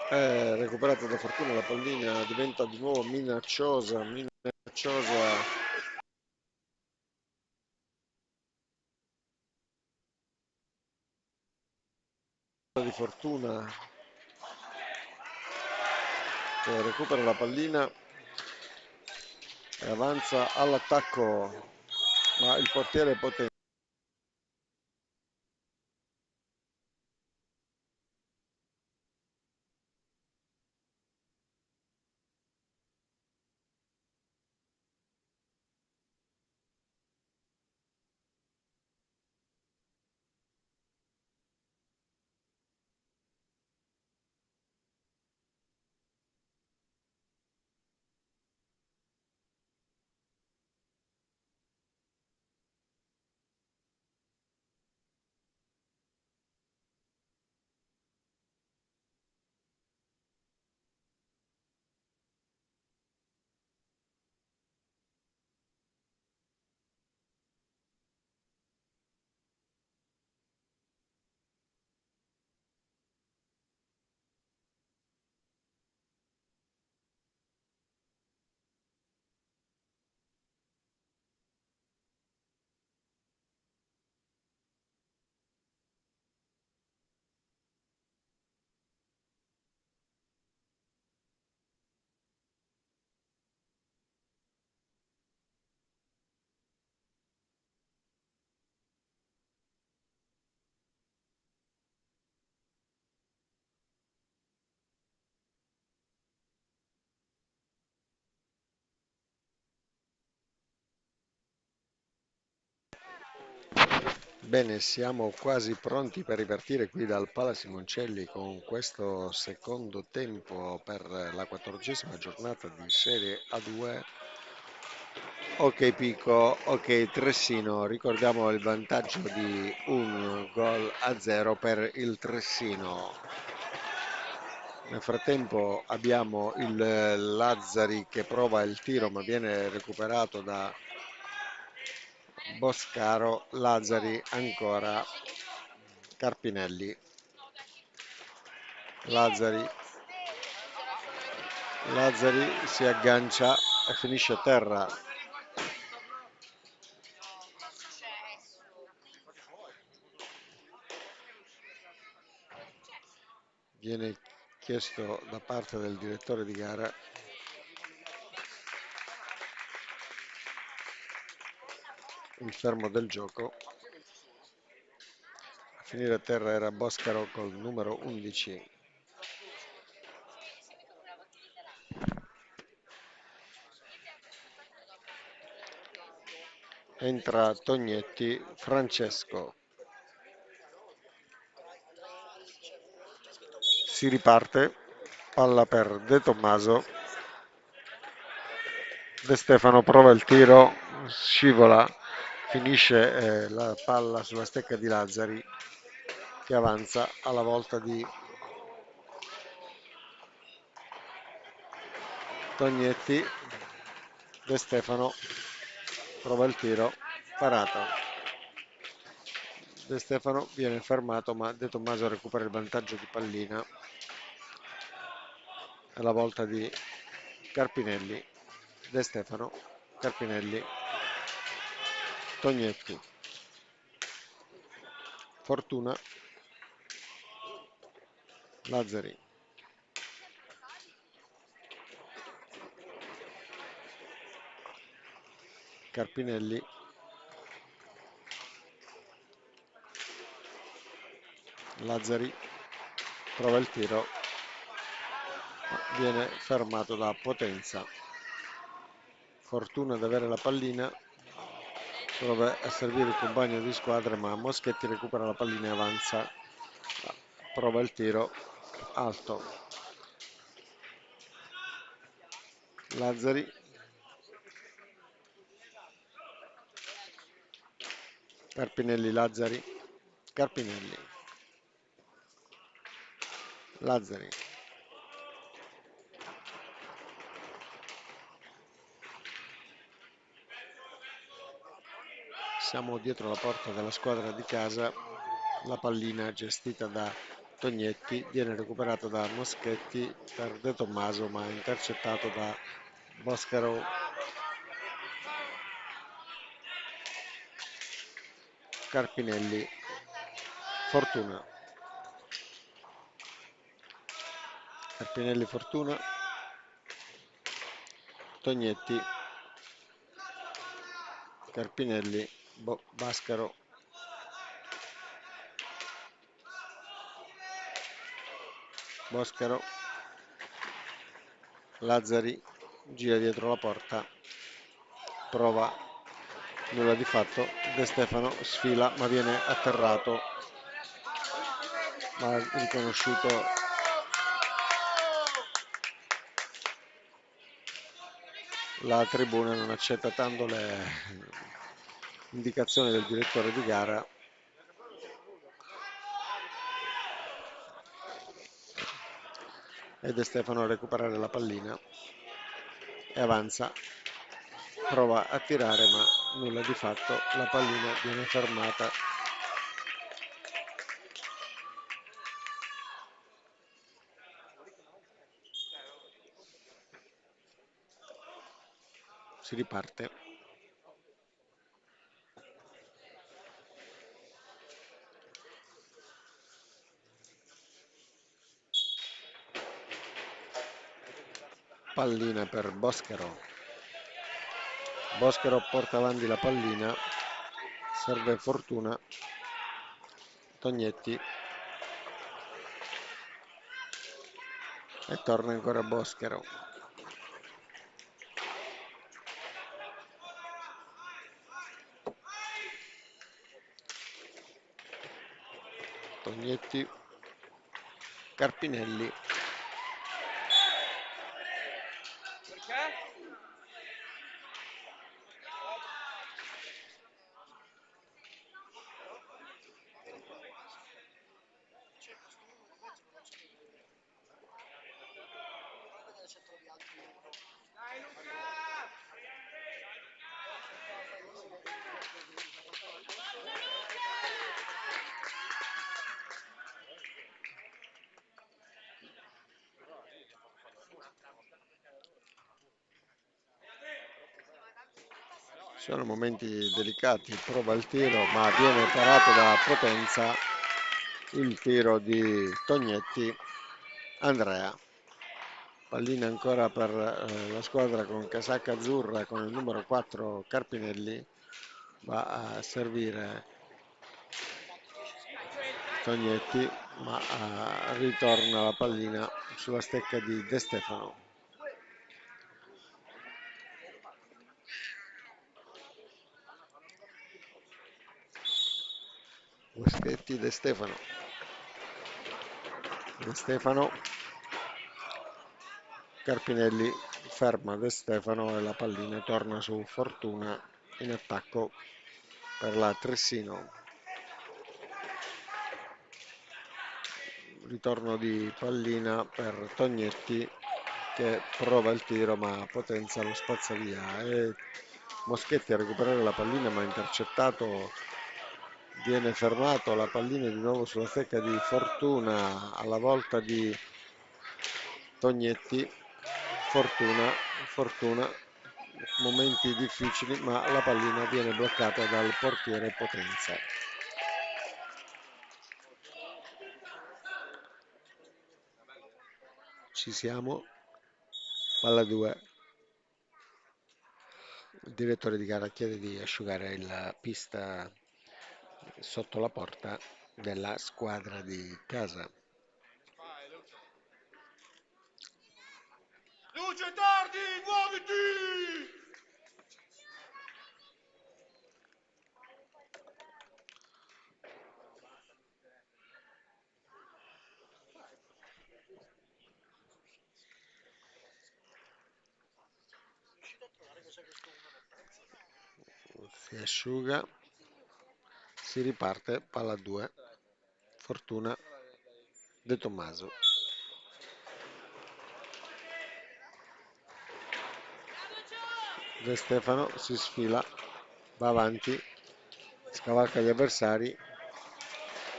è recuperata da Fortuna, la pallina diventa di nuovo minacciosa di Fortuna che recupera la pallina e avanza all'attacco, ma il portiere potente. Bene, siamo quasi pronti per ripartire qui dal Pala Simoncelli con questo secondo tempo per la 14ª giornata di Serie A2. Ok Pico, ok Tressino, ricordiamo il vantaggio di un gol a zero per il Tressino. Nel frattempo abbiamo il Lazzari che prova il tiro ma viene recuperato da Boscaro, Lazzari ancora, Carpinelli, Lazzari, Lazzari si aggancia e finisce a terra. Viene chiesto da parte del direttore di gara il fermo del gioco. A finire a terra era Boscaro col numero 11. Entra Tognetti, Francesco. Si riparte, palla per De Tommaso. De Stefano prova il tiro, scivola, finisce la palla sulla stecca di Lazzari che avanza alla volta di Tognetti. De Stefano prova il tiro, parata. De Stefano viene fermato ma De Tommaso recupera il vantaggio di pallina alla volta di Carpinelli. De Stefano, Carpinelli, Tognetti, Fortuna, Lazzari, Carpinelli, Lazzari prova il tiro, viene fermato da Potenza. Fortuna ad avere la pallina, prova a servire il compagno di squadra ma Moschetti recupera la pallina e avanza, prova il tiro alto. Lazzari, Carpinelli, Lazzari, Carpinelli, Lazzari. Siamo dietro la porta della squadra di casa, la pallina gestita da Tognetti viene recuperata da Moschetti per De Tommaso ma intercettato da Boscaro. Carpinelli, Fortuna, Carpinelli, Fortuna, Tognetti, Carpinelli, Bascaro, Boscaro, Lazzari, gira dietro la porta, prova, nulla di fatto, De Stefano sfila ma viene atterrato, ma riconosciuto la tribuna, non accetta tanto le indicazioni del direttore di gara e De Stefano a recuperare la pallina e avanza, prova a tirare ma nulla di fatto, la pallina viene fermata. Si riparte. Pallina per Boscaro. Boscaro porta avanti la pallina, serve Fortuna, Tognetti e torna ancora Boscaro. Tognetti, Carpinelli, sono momenti delicati, prova il tiro ma viene parato da Potenza, il tiro di Tognetti. Andrea, pallina ancora per la squadra con casacca azzurra con il numero 4 Carpinelli, va a servire Tognetti ma ritorna la pallina sulla stecca di De Stefano. Moschetti, De Stefano. De Stefano, Carpinelli ferma De Stefano e la pallina torna su Fortuna in attacco per la Tressino. Ritorno di pallina per Tognetti che prova il tiro ma Potenza lo spazza via e Moschetti a recuperare la pallina ma intercettato, viene fermato, la pallina di nuovo sulla stecca di Fortuna, alla volta di Tognetti. Fortuna, momenti difficili ma la pallina viene bloccata dal portiere Potenza. Ci siamo, palla 2. Il direttore di gara chiede di asciugare la pista sotto la porta della squadra di casa. Luce tardi, muoviti! Si asciuga, si riparte, palla 2. Fortuna, De Tommaso. De Stefano si sfila, va avanti, scavalca gli avversari,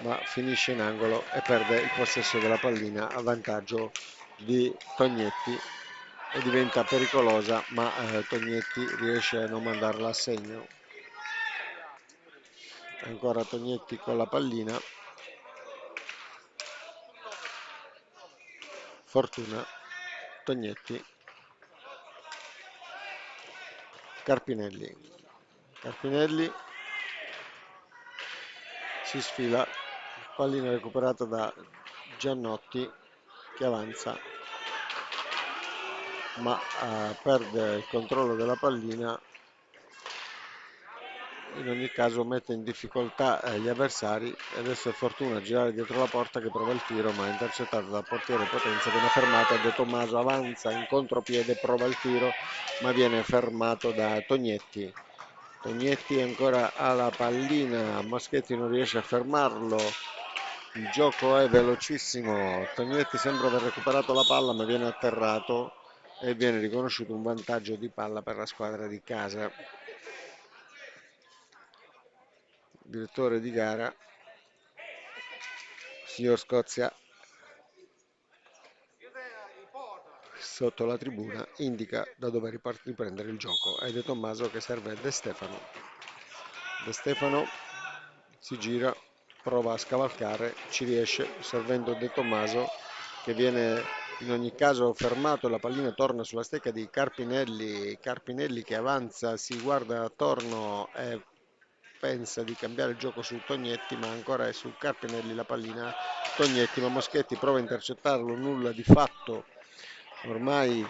ma finisce in angolo e perde il possesso della pallina a vantaggio di Tognetti e diventa pericolosa, ma Tognetti riesce a non mandarla a segno. Ancora Tognetti con la pallina. Fortuna, Tognetti, Carpinelli. Carpinelli si sfila, pallina recuperata da Giannotti che avanza ma perde il controllo della pallina, in ogni caso mette in difficoltà gli avversari e adesso è Fortuna a girare dietro la porta che prova il tiro ma è intercettato dal portiere Potenza, viene fermato. De Tommaso avanza in contropiede, prova il tiro ma viene fermato da Tognetti. Tognetti ancora ha la pallina, Moschetti non riesce a fermarlo, il gioco è velocissimo, Tognetti sembra aver recuperato la palla ma viene atterrato e viene riconosciuto un vantaggio di palla per la squadra di casa. Direttore di gara, signor Scozia, sotto la tribuna, indica da dove riprendere il gioco. È De Tommaso che serve a De Stefano. De Stefano si gira, prova a scavalcare, ci riesce, servendo De Tommaso che viene in ogni caso fermato. La pallina torna sulla stecca di Carpinelli. Carpinelli che avanza, si guarda attorno e pensa di cambiare il gioco su Tognetti, ma ancora è su Carpinelli la pallina. Tognetti, ma Moschetti prova a intercettarlo, nulla di fatto. Ormai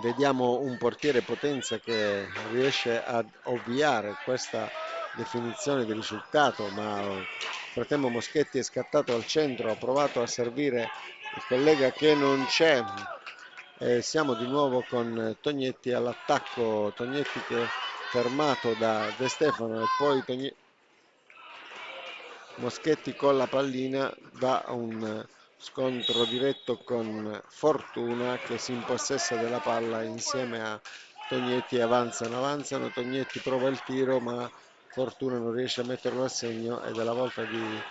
vediamo un portiere Potenza che riesce ad ovviare questa definizione di risultato, ma fratello Moschetti è scattato al centro, ha provato a servire il collega che non c'è. Siamo di nuovo con Tognetti all'attacco, Tognetti che è fermato da De Stefano e poi Moschetti con la pallina va a un scontro diretto con Fortuna che si impossessa della palla insieme a Tognetti, avanzano, Tognetti prova il tiro ma Fortuna non riesce a metterlo a segno ed è la volta di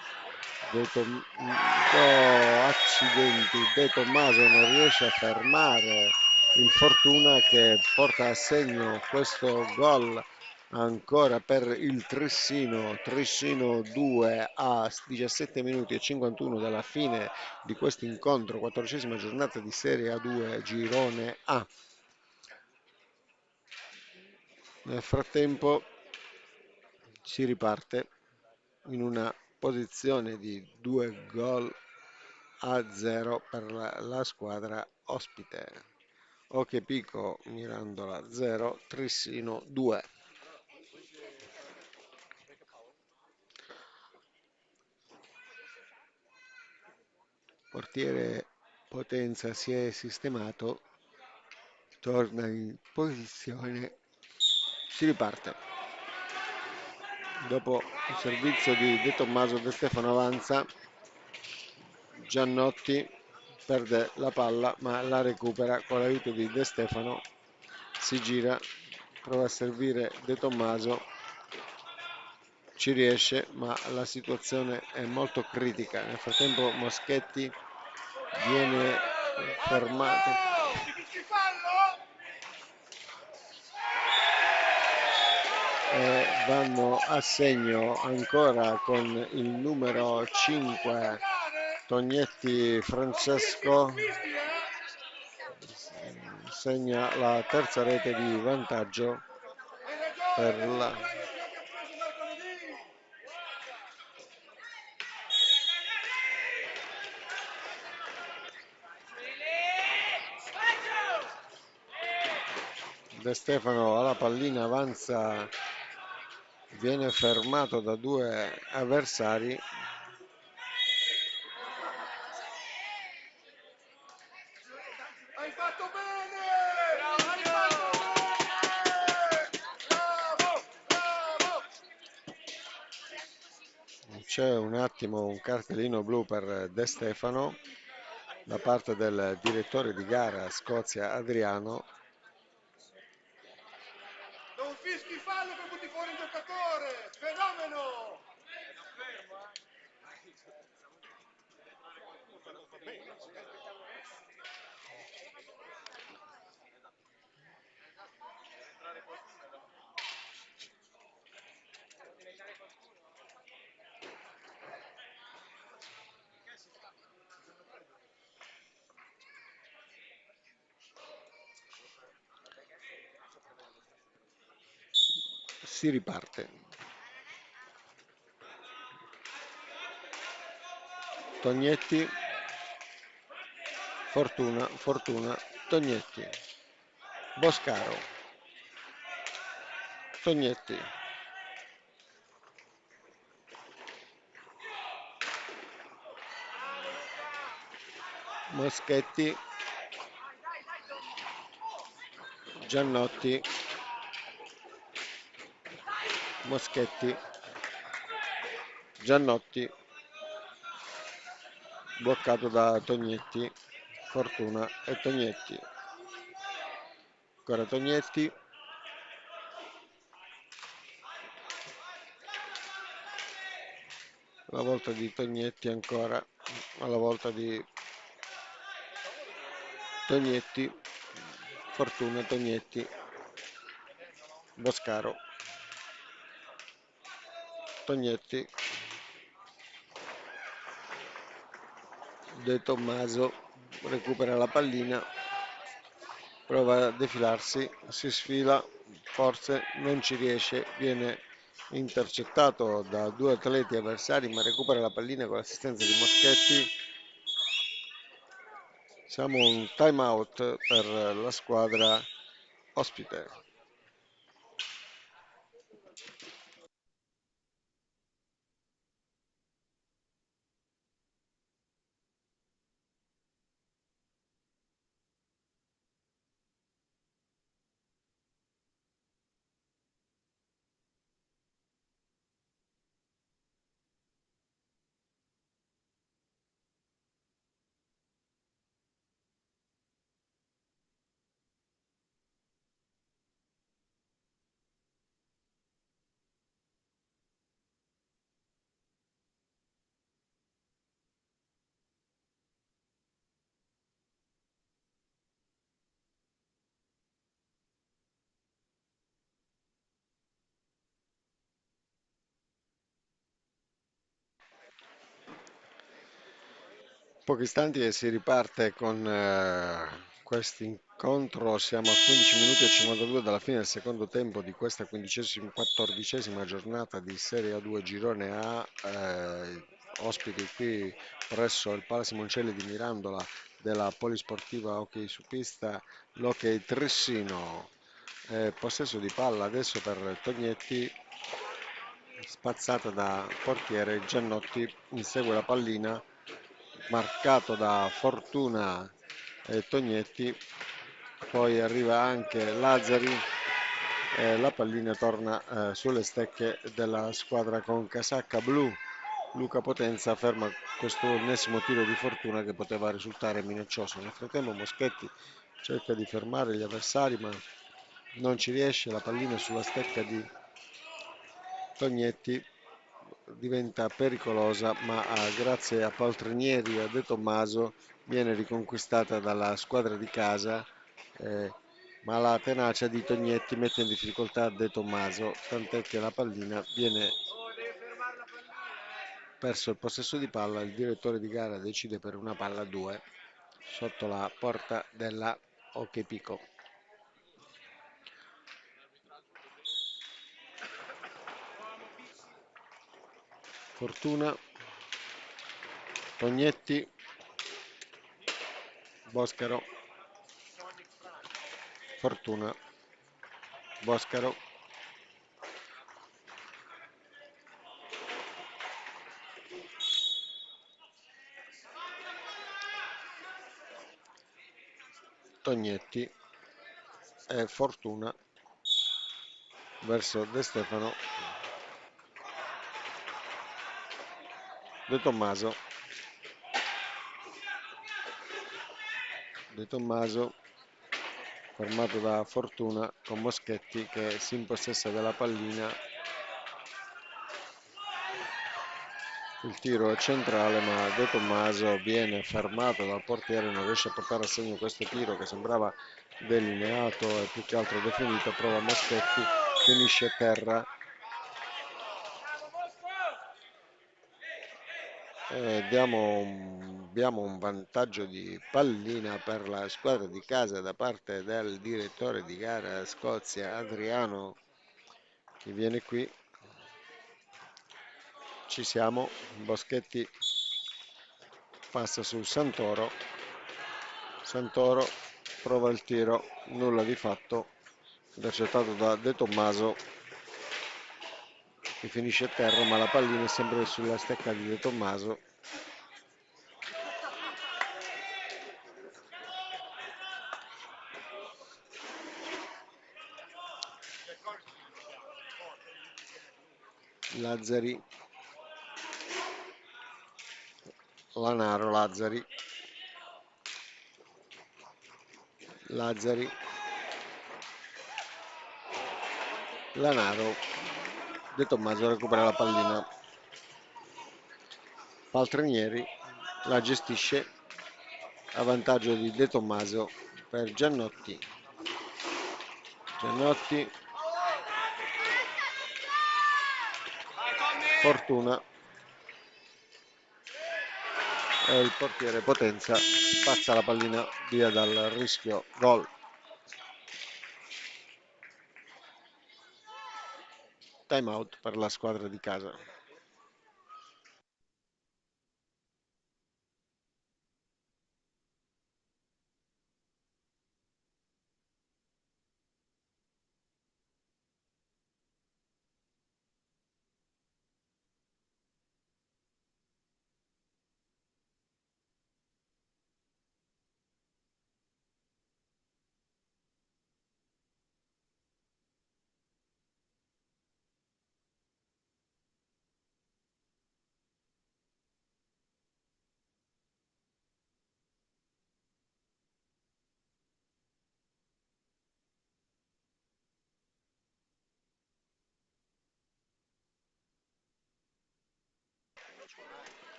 accidenti, De Tommaso non riesce a fermare il Fortuna che porta a segno questo gol ancora per il Trissino 2 a 17 minuti e 51 dalla fine di questo incontro, 14ª giornata di Serie A2 Girone A. Nel frattempo si riparte in una posizione di 2 gol a 0 per la squadra ospite. Pico Mirandola 0, Trissino 2. Portiere Potenza si è sistemato, torna in posizione, si riparte. Dopo il servizio di De Tommaso, De Stefano avanza, Giannotti perde la palla ma la recupera con l'aiuto di De Stefano, si gira, prova a servire De Tommaso, ci riesce ma la situazione è molto critica. Nel frattempo Moschetti viene fermato e vanno a segno ancora con il numero 5 Tognetti Francesco, segna la terza rete di vantaggio per la De Stefano alla pallina, avanza, viene fermato da due avversari. Hai fatto bene! Hai fatto bene! Bravo! Bravo! C'è un attimo un cartellino blu per De Stefano da parte del direttore di gara Scozia Adriano. Non fischi fallo che butti fuori un giocatore! Fenomeno! Si riparte. Tognetti, Fortuna, Tognetti, Boscaro, Tognetti, Moschetti, Giannotti, Moschetti, Giannotti, bloccato da Tognetti, Fortuna e Tognetti. Ancora Tognetti, alla volta di Tognetti ancora, alla volta di Tognetti, Fortuna, Tognetti, Boscaro, Tognetti, De Tommaso recupera la pallina, prova a defilarsi, si sfila, forse non ci riesce, viene intercettato da due atleti avversari ma recupera la pallina con l'assistenza di Moschetti. Siamo un time out per la squadra ospite. Pochi istanti e si riparte con questo incontro. Siamo a 15 minuti e 52 dalla fine del secondo tempo di questa quattordicesima giornata di Serie A2 Girone A. Ospiti qui presso il Pala Simoncelli di Mirandola della Polisportiva Hockey su pista, l'Hockey Trissino. Possesso di palla adesso per Tognetti, spazzata da portiere Giannotti, insegue la pallina, marcato da Fortuna e Tognetti, poi arriva anche Lazzari e la pallina torna sulle stecche della squadra con casacca blu. Luca Potenza ferma questo ennesimo tiro di Fortuna che poteva risultare minaccioso. Nel frattempo Moschetti cerca di fermare gli avversari ma non ci riesce, la pallina sulla stecca di Tognetti diventa pericolosa, ma grazie a Paltrinieri e a De Tommaso viene riconquistata dalla squadra di casa, eh, ma la tenacia di Tognetti mette in difficoltà De Tommaso, tant'è che la pallina viene perso il possesso di palla, il direttore di gara decide per una palla a 2 sotto la porta della Hockey Pico. Fortuna, Tognetti, Boscaro, Fortuna, Boscaro, Tognetti e Fortuna verso De Stefano, De Tommaso, De Tommaso fermato da Fortuna con Moschetti che si impossessa della pallina. Il tiro è centrale ma De Tommaso viene fermato dal portiere, non riesce a portare a segno questo tiro che sembrava delineato e più che altro definito. Prova Moschetti, finisce a terra. Abbiamo un vantaggio di pallina per la squadra di casa da parte del direttore di gara Scozia Adriano, che viene qui. Ci siamo, Boschetti passa su Santoro, Santoro prova il tiro, nulla di fatto, intercettato da De Tommaso che finisce a terra, ma la pallina è sempre sulla stecca di De Tommaso. Lazzari, Lanaro, Lazzari, Lazzari, Lanaro, De Tommaso recupera la pallina, Paltrinieri la gestisce a vantaggio di De Tommaso per Giannotti, Giannotti, Fortuna e il portiere Potenza spazza la pallina via dal rischio gol. Time out per la squadra di casa.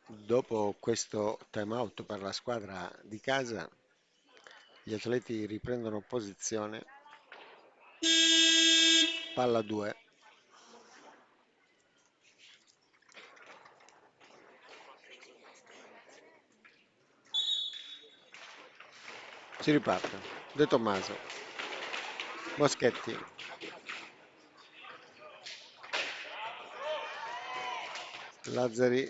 Dopo questo time out per la squadra di casa, gli atleti riprendono posizione, palla 2, Si riparte. De Tommaso, Moschetti, Lazzari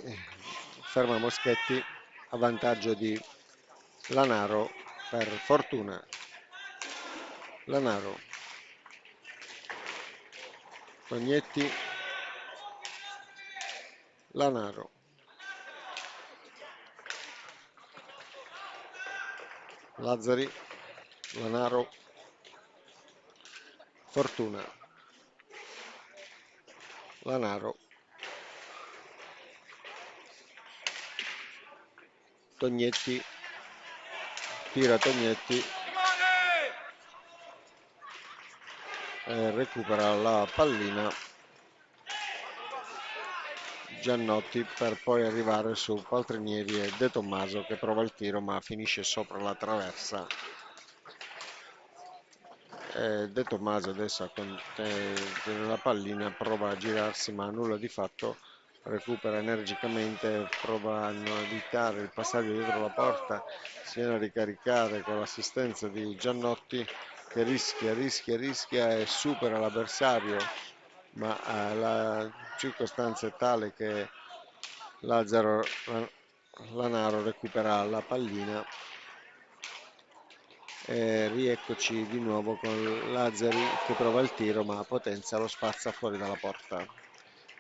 ferma Moschetti a vantaggio di Lanaro per fortuna. Lanaro, Tognetti, Lanaro, Lazzari, Lanaro, fortuna, Lanaro, Tognetti, tira Tognetti e recupera la pallina Giannotti per poi arrivare su Paltrinieri e De Tommaso che prova il tiro ma finisce sopra la traversa. De Tommaso adesso tiene la pallina, prova a girarsi ma nulla di fatto, recupera energicamente, prova a non evitare il passaggio dietro la porta, si viene a ricaricare con l'assistenza di Giannotti che rischia e supera l'avversario, ma la circostanza è tale che Lazzaro Lanaro recupera la pallina. Rieccoci di nuovo con Lazzari che prova il tiro ma Potenza lo spazza fuori dalla porta.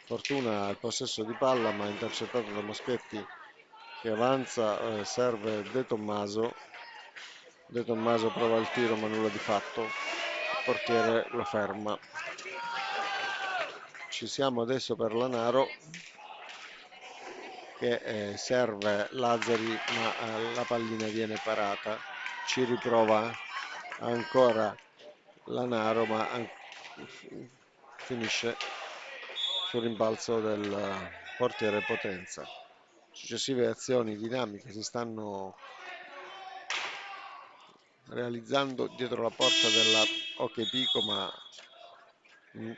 Fortuna al possesso di palla ma intercettato da Moschetti che avanza, serve De Tommaso. De Tommaso prova il tiro ma nulla di fatto. Il portiere lo ferma. Ci siamo adesso per Lanaro che serve Lazzari ma la pallina viene parata. Ci riprova ancora Lanaro ma finisce sul rimbalzo del portiere Potenza. Successive azioni dinamiche si stanno realizzando dietro la porta della Hockey Pico ma il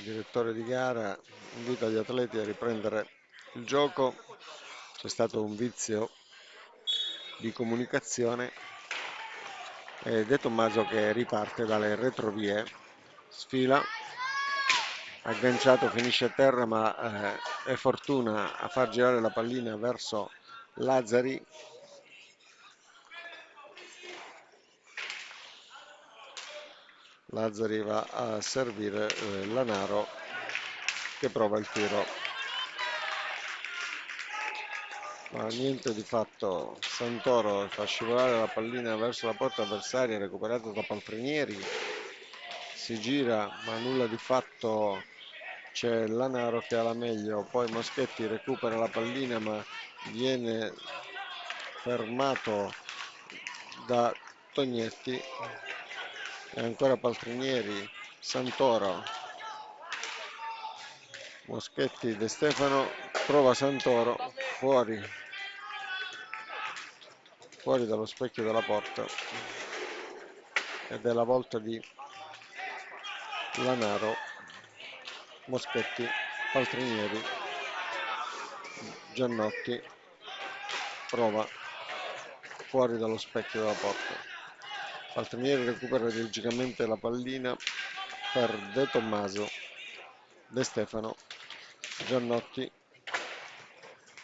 direttore di gara invita gli atleti a riprendere il gioco. C'è stato un vizio di comunicazione e De Tommaso che riparte dalle retrovie, sfila, agganciato, finisce a terra ma è Fortuna a far girare la pallina verso Lazzari. Lazzari va a servire Lanaro che prova il tiro ma niente di fatto. Santoro fa scivolare la pallina verso la porta avversaria recuperata da Paltrinieri, si gira ma nulla di fatto, c'è Lanaro che ha la meglio, poi Moschetti recupera la pallina ma viene fermato da Tognetti e ancora Paltrinieri, Santoro, Moschetti, De Stefano, prova Santoro, fuori dallo specchio della porta ed è la volta di Lanaro, Moschetti, Paltrinieri, Giannotti, prova fuori dallo specchio della porta. Paltrinieri recupera energicamente la pallina per De Tommaso, De Stefano, Giannotti,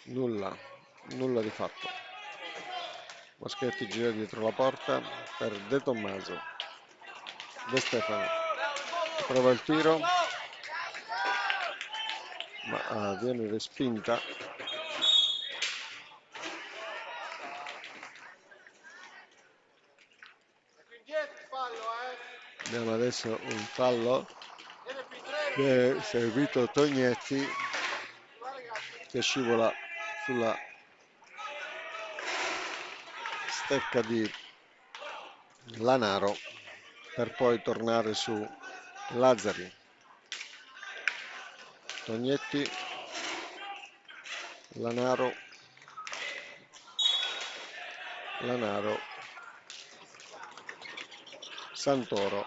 nulla di fatto. Moschetti gira dietro la porta per De Tommaso, De Stefano, prova il tiro ma viene respinta. Abbiamo adesso un fallo che è servito Tognetti che scivola sulla stecca di Lanaro per poi tornare su Lazzari. Tognetti, Lanaro, Lanaro, Santoro,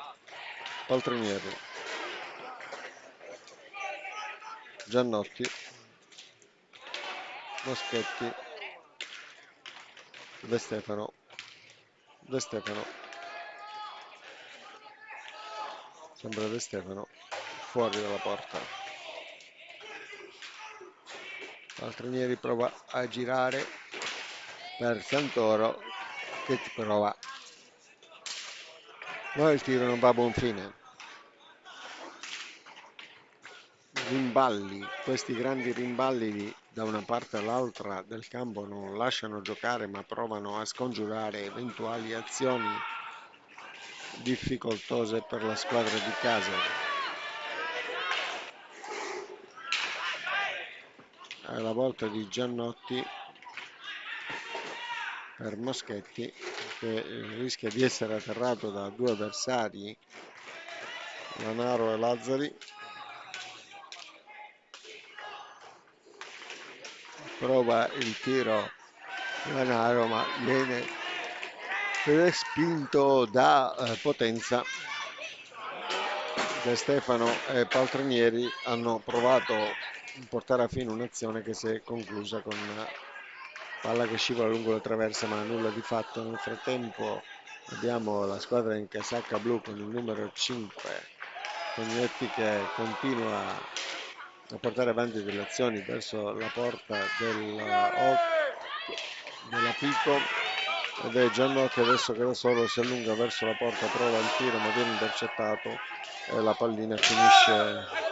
Paltrinieri, Giannotti, Moschetti, De Stefano, De Stefano, sembra De Stefano, fuori dalla porta. Paltrinieri prova a girare per Santoro che prova, ma il tiro non va a buon fine. Rimballi, questi grandi rimballi da una parte all'altra del campo non lasciano giocare ma provano a scongiurare eventuali azioni difficoltose per la squadra di casa. È la volta di Giannotti per Moschetti che rischia di essere atterrato da due avversari, Lanaro e Lazzari. Prova il tiro Lanaro ma viene respinto da Potenza. De Stefano e Paltrinieri hanno provato a portare a fine un'azione che si è conclusa con palla che scivola lungo la traversa ma nulla di fatto. Nel frattempo abbiamo la squadra in casacca blu con il numero 5 Cognetti che continua a portare avanti delle azioni verso la porta della Pico ed è Giannotti adesso che da solo si allunga verso la porta, prova il tiro ma viene intercettato e la pallina finisce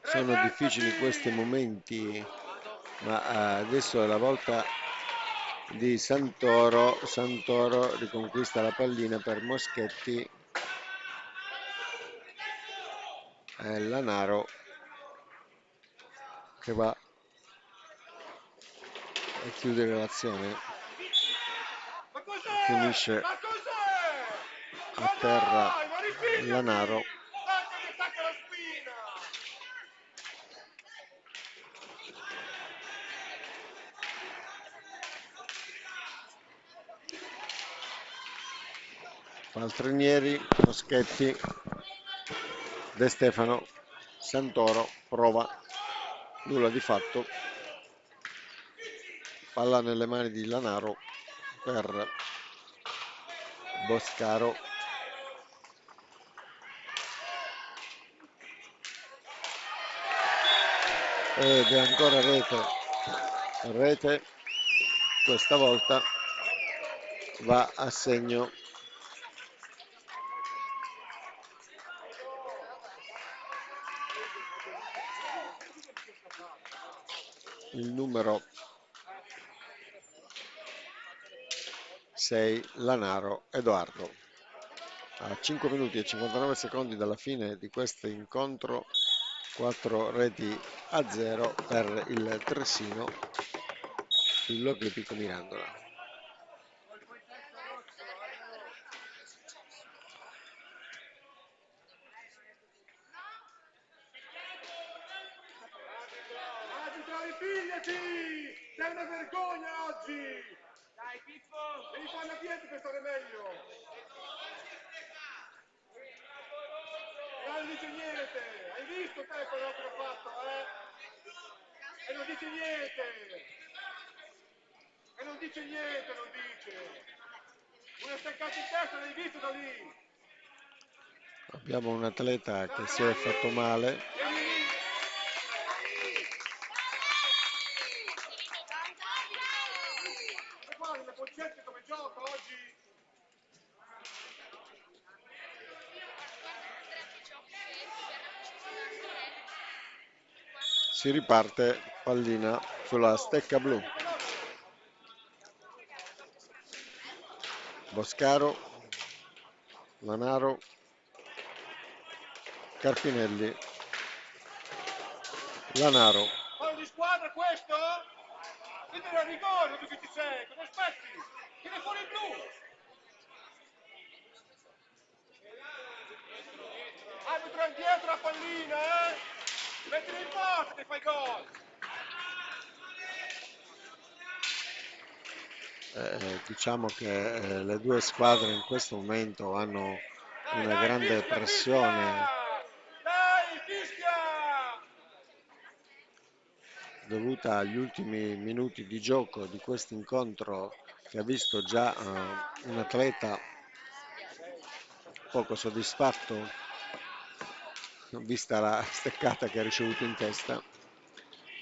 sono difficili questi momenti ma adesso è la volta di Santoro riconquista la pallina per Moschetti e Lanaro che va a chiudere l'azione, finisce a terra Lanaro. Paltrinieri, Moschetti, De Stefano, Santoro prova, nulla di fatto, palla nelle mani di Lanaro per Boscaro. Ed è ancora rete, questa volta va a segno il numero 6 Lanaro Edoardo. A 5 minuti e 59 secondi dalla fine di questo incontro, 4 reti a 0 per il Tressino sull'Olimpico Mirandola. Ripigliati! Sei una vergogna oggi! Dai Pippo! Devi farla dietro per stare meglio! Non dice niente! Hai visto te quello che ho fatto, eh? E non dice niente! E non dice niente, non dice! Una staccata in testa, l'hai visto da lì! Abbiamo un atleta che si è fatto male. Guarda, le Concette come gioca oggi! Si riparte, pallina sulla stecca blu. Boscaro, Lanaro, Carpinelli, Lanaro. Fallo di squadra questo? Quindi era rigore, tu che ci sei, cosa aspetti? Tiene fuori il blu! la pallina, mettila in porta che fai gol. Diciamo che le due squadre in questo momento hanno una grande pressione Dai, fischia! dovuta agli ultimi minuti di gioco di questo incontro, che ha visto già un atleta poco soddisfatto vista la steccata che ha ricevuto in testa,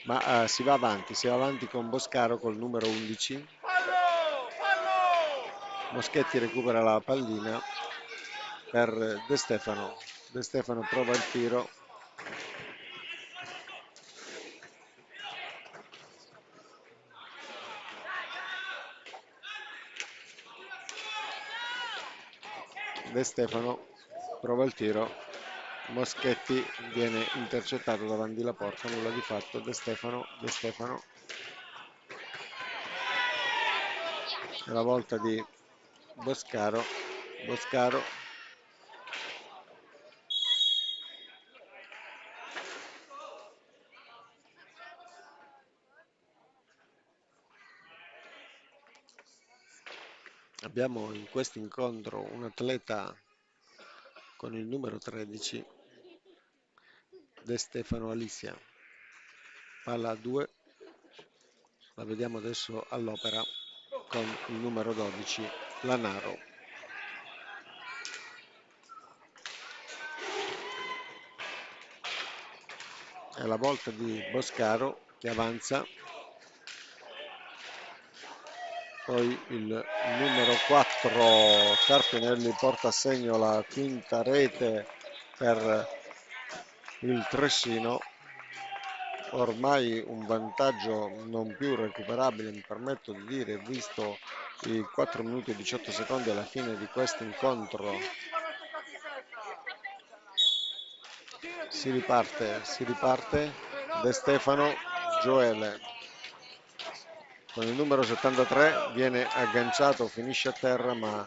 ma si va avanti con Boscaro col numero 11. Fallo! Fallo! Moschetti recupera la pallina per De Stefano. De Stefano prova il tiro. De Stefano prova il tiro. Moschetti viene intercettato davanti alla porta, nulla di fatto. De Stefano, De Stefano. È la volta di Boscaro. Boscaro. Abbiamo in questo incontro un atleta con il numero 13, De Stefano Alicia. Palla a 2, la vediamo adesso all'opera con il numero 12, Lanaro. È la volta di Boscaro che avanza. Poi il numero 4, Carpinelli, porta a segno la quinta rete per il Tressino. Ormai un vantaggio non più recuperabile, mi permetto di dire, visto i 4 minuti e 18 secondi alla fine di questo incontro. Si riparte. De Stefano, Gioele con il numero 73 viene agganciato, finisce a terra, ma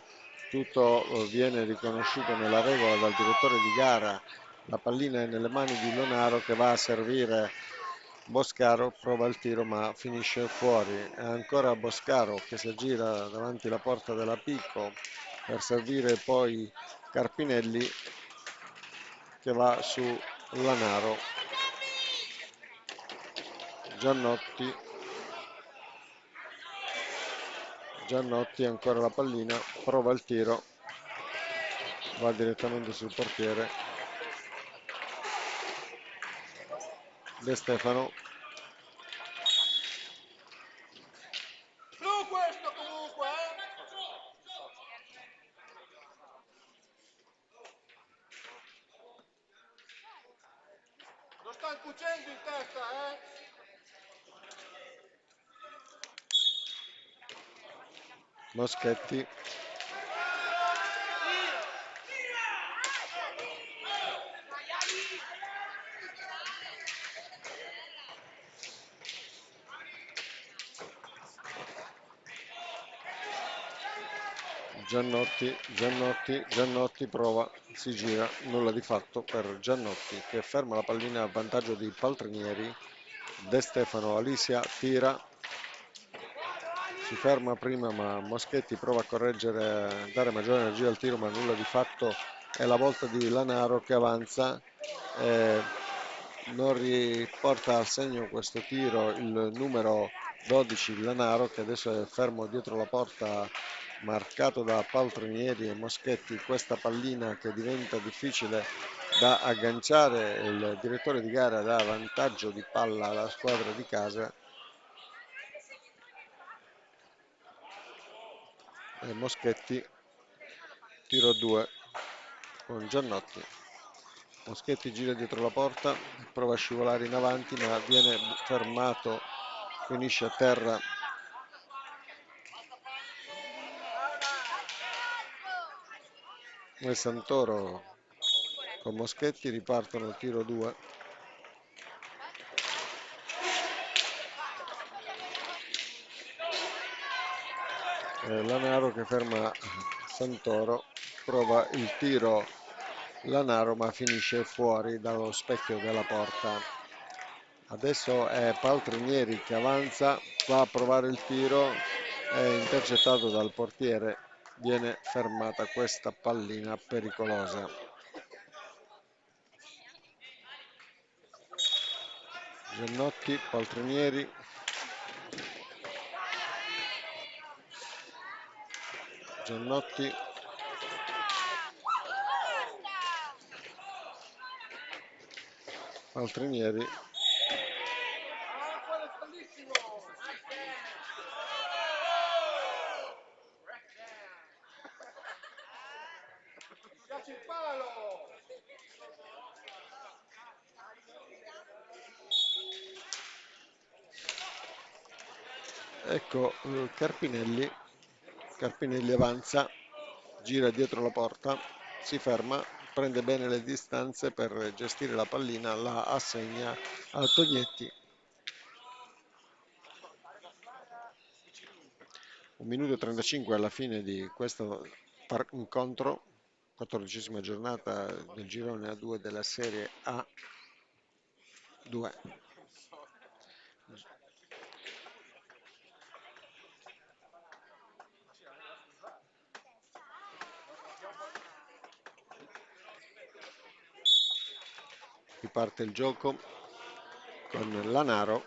tutto viene riconosciuto nella regola dal direttore di gara. La pallina è nelle mani di Lonaro che va a servire Boscaro, prova il tiro ma finisce fuori. È ancora Boscaro che si aggira davanti alla porta della Pico per servire poi Carpinelli che va su Lanaro. Giannotti ancora la pallina, prova il tiro, va direttamente sul portiere. De Stefano. Blu questo comunque, Lo stanno cucendo in testa, Moschetti. Giannotti prova, si gira, nulla di fatto per Giannotti che ferma la pallina a vantaggio di Paltrinieri. De Stefano, Alicia tira, si ferma prima ma Moschetti prova a correggere, dare maggiore energia al tiro ma nulla di fatto. È la volta di Lanaro che avanza, non riporta al segno questo tiro il numero 12 Lanaro che adesso è fermo dietro la porta marcato da Paltrinieri e Moschetti. Questa pallina che diventa difficile da agganciare, il direttore di gara dà vantaggio di palla alla squadra di casa e Moschetti tiro 2 con Giannotti. Moschetti gira dietro la porta, prova a scivolare in avanti ma viene fermato, finisce a terra. E Santoro con Moschetti ripartono tiro 2. Lanaro che ferma Santoro, prova il tiro Lanaro, ma finisce fuori dallo specchio della porta. Adesso è Paltrinieri che avanza, va a provare il tiro, è intercettato dal portiere, viene fermata questa pallina pericolosa. Giannotti, Paltrinieri, Giannotti, Paltrinieri, Piace il palo! ecco Carpinelli avanza, gira dietro la porta, si ferma, prende bene le distanze per gestire la pallina, la assegna a Tognetti. 1 minuto e 35 alla fine di questo incontro, 14ª giornata del girone A2 della Serie A2. Riparte il gioco con Lanaro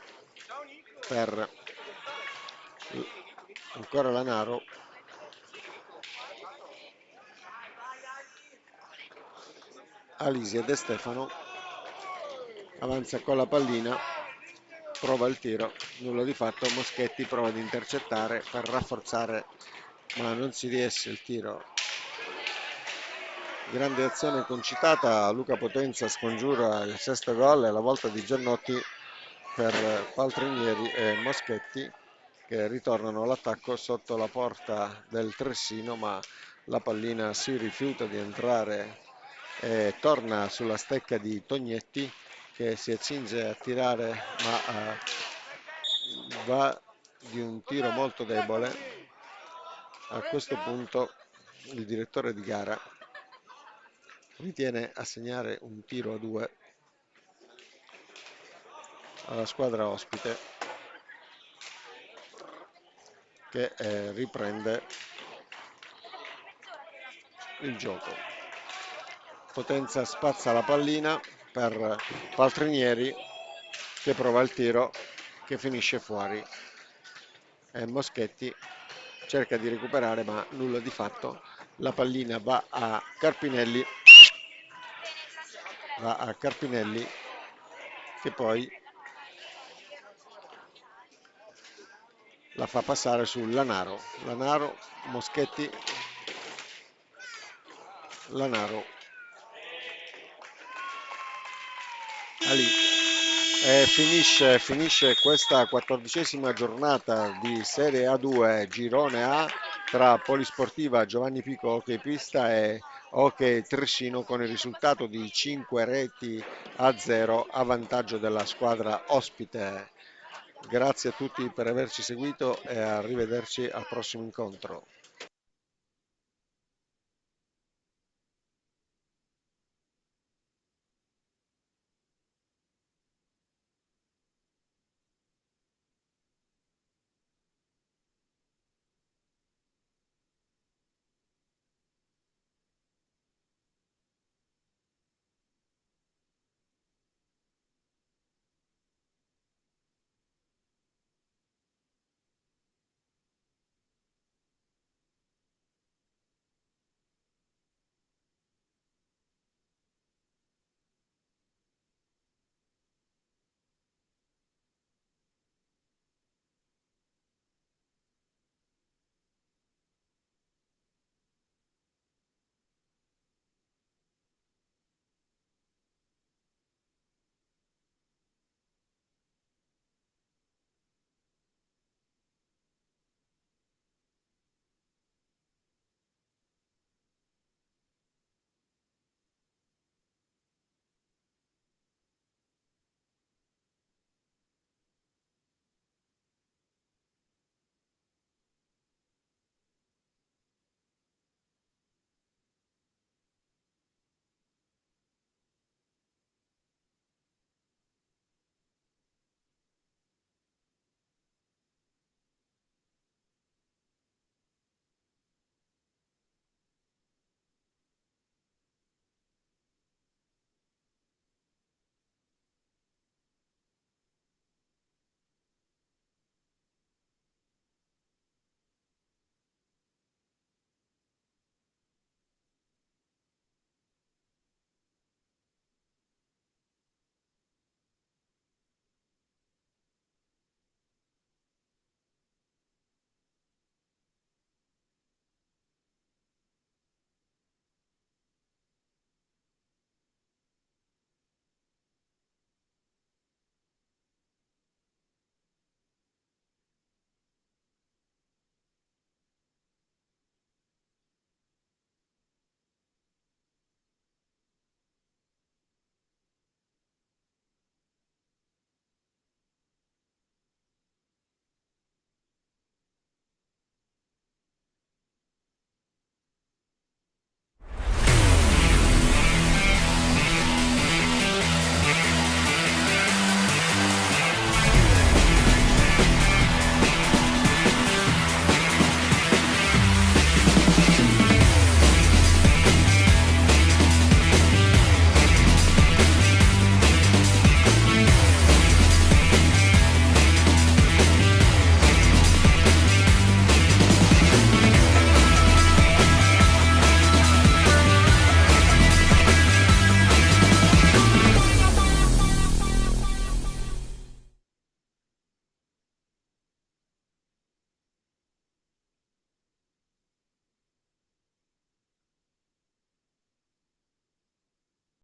per ancora Lanaro, Alisi e De Stefano, avanza con la pallina, prova il tiro, nulla di fatto, Moschetti prova ad intercettare per rafforzare, ma non si riesce il tiro. Grande azione concitata, Luca Potenza scongiura il sesto gol e la volta di Giannotti per Paltrinieri e Moschetti che ritornano all'attacco sotto la porta del Tressino, ma la pallina si rifiuta di entrare e torna sulla stecca di Tognetti che si accinge a tirare, ma va di un tiro molto debole. A questo punto il direttore di gara ritiene assegnare un tiro a 2 alla squadra ospite che riprende il gioco. Potenza spazza la pallina per Paltrinieri che prova il tiro che finisce fuori e Moschetti cerca di recuperare ma nulla di fatto. La pallina va a Carpinelli che poi la fa passare su Lanaro. Moschetti, Lanaro, Ali. Finisce questa 14ª giornata di Serie A2 Girone A tra Polisportiva Giovanni Pico Hockey Pista e Hockey Trissino con il risultato di 5-0 a vantaggio della squadra ospite. Grazie a tutti per averci seguito e arrivederci al prossimo incontro.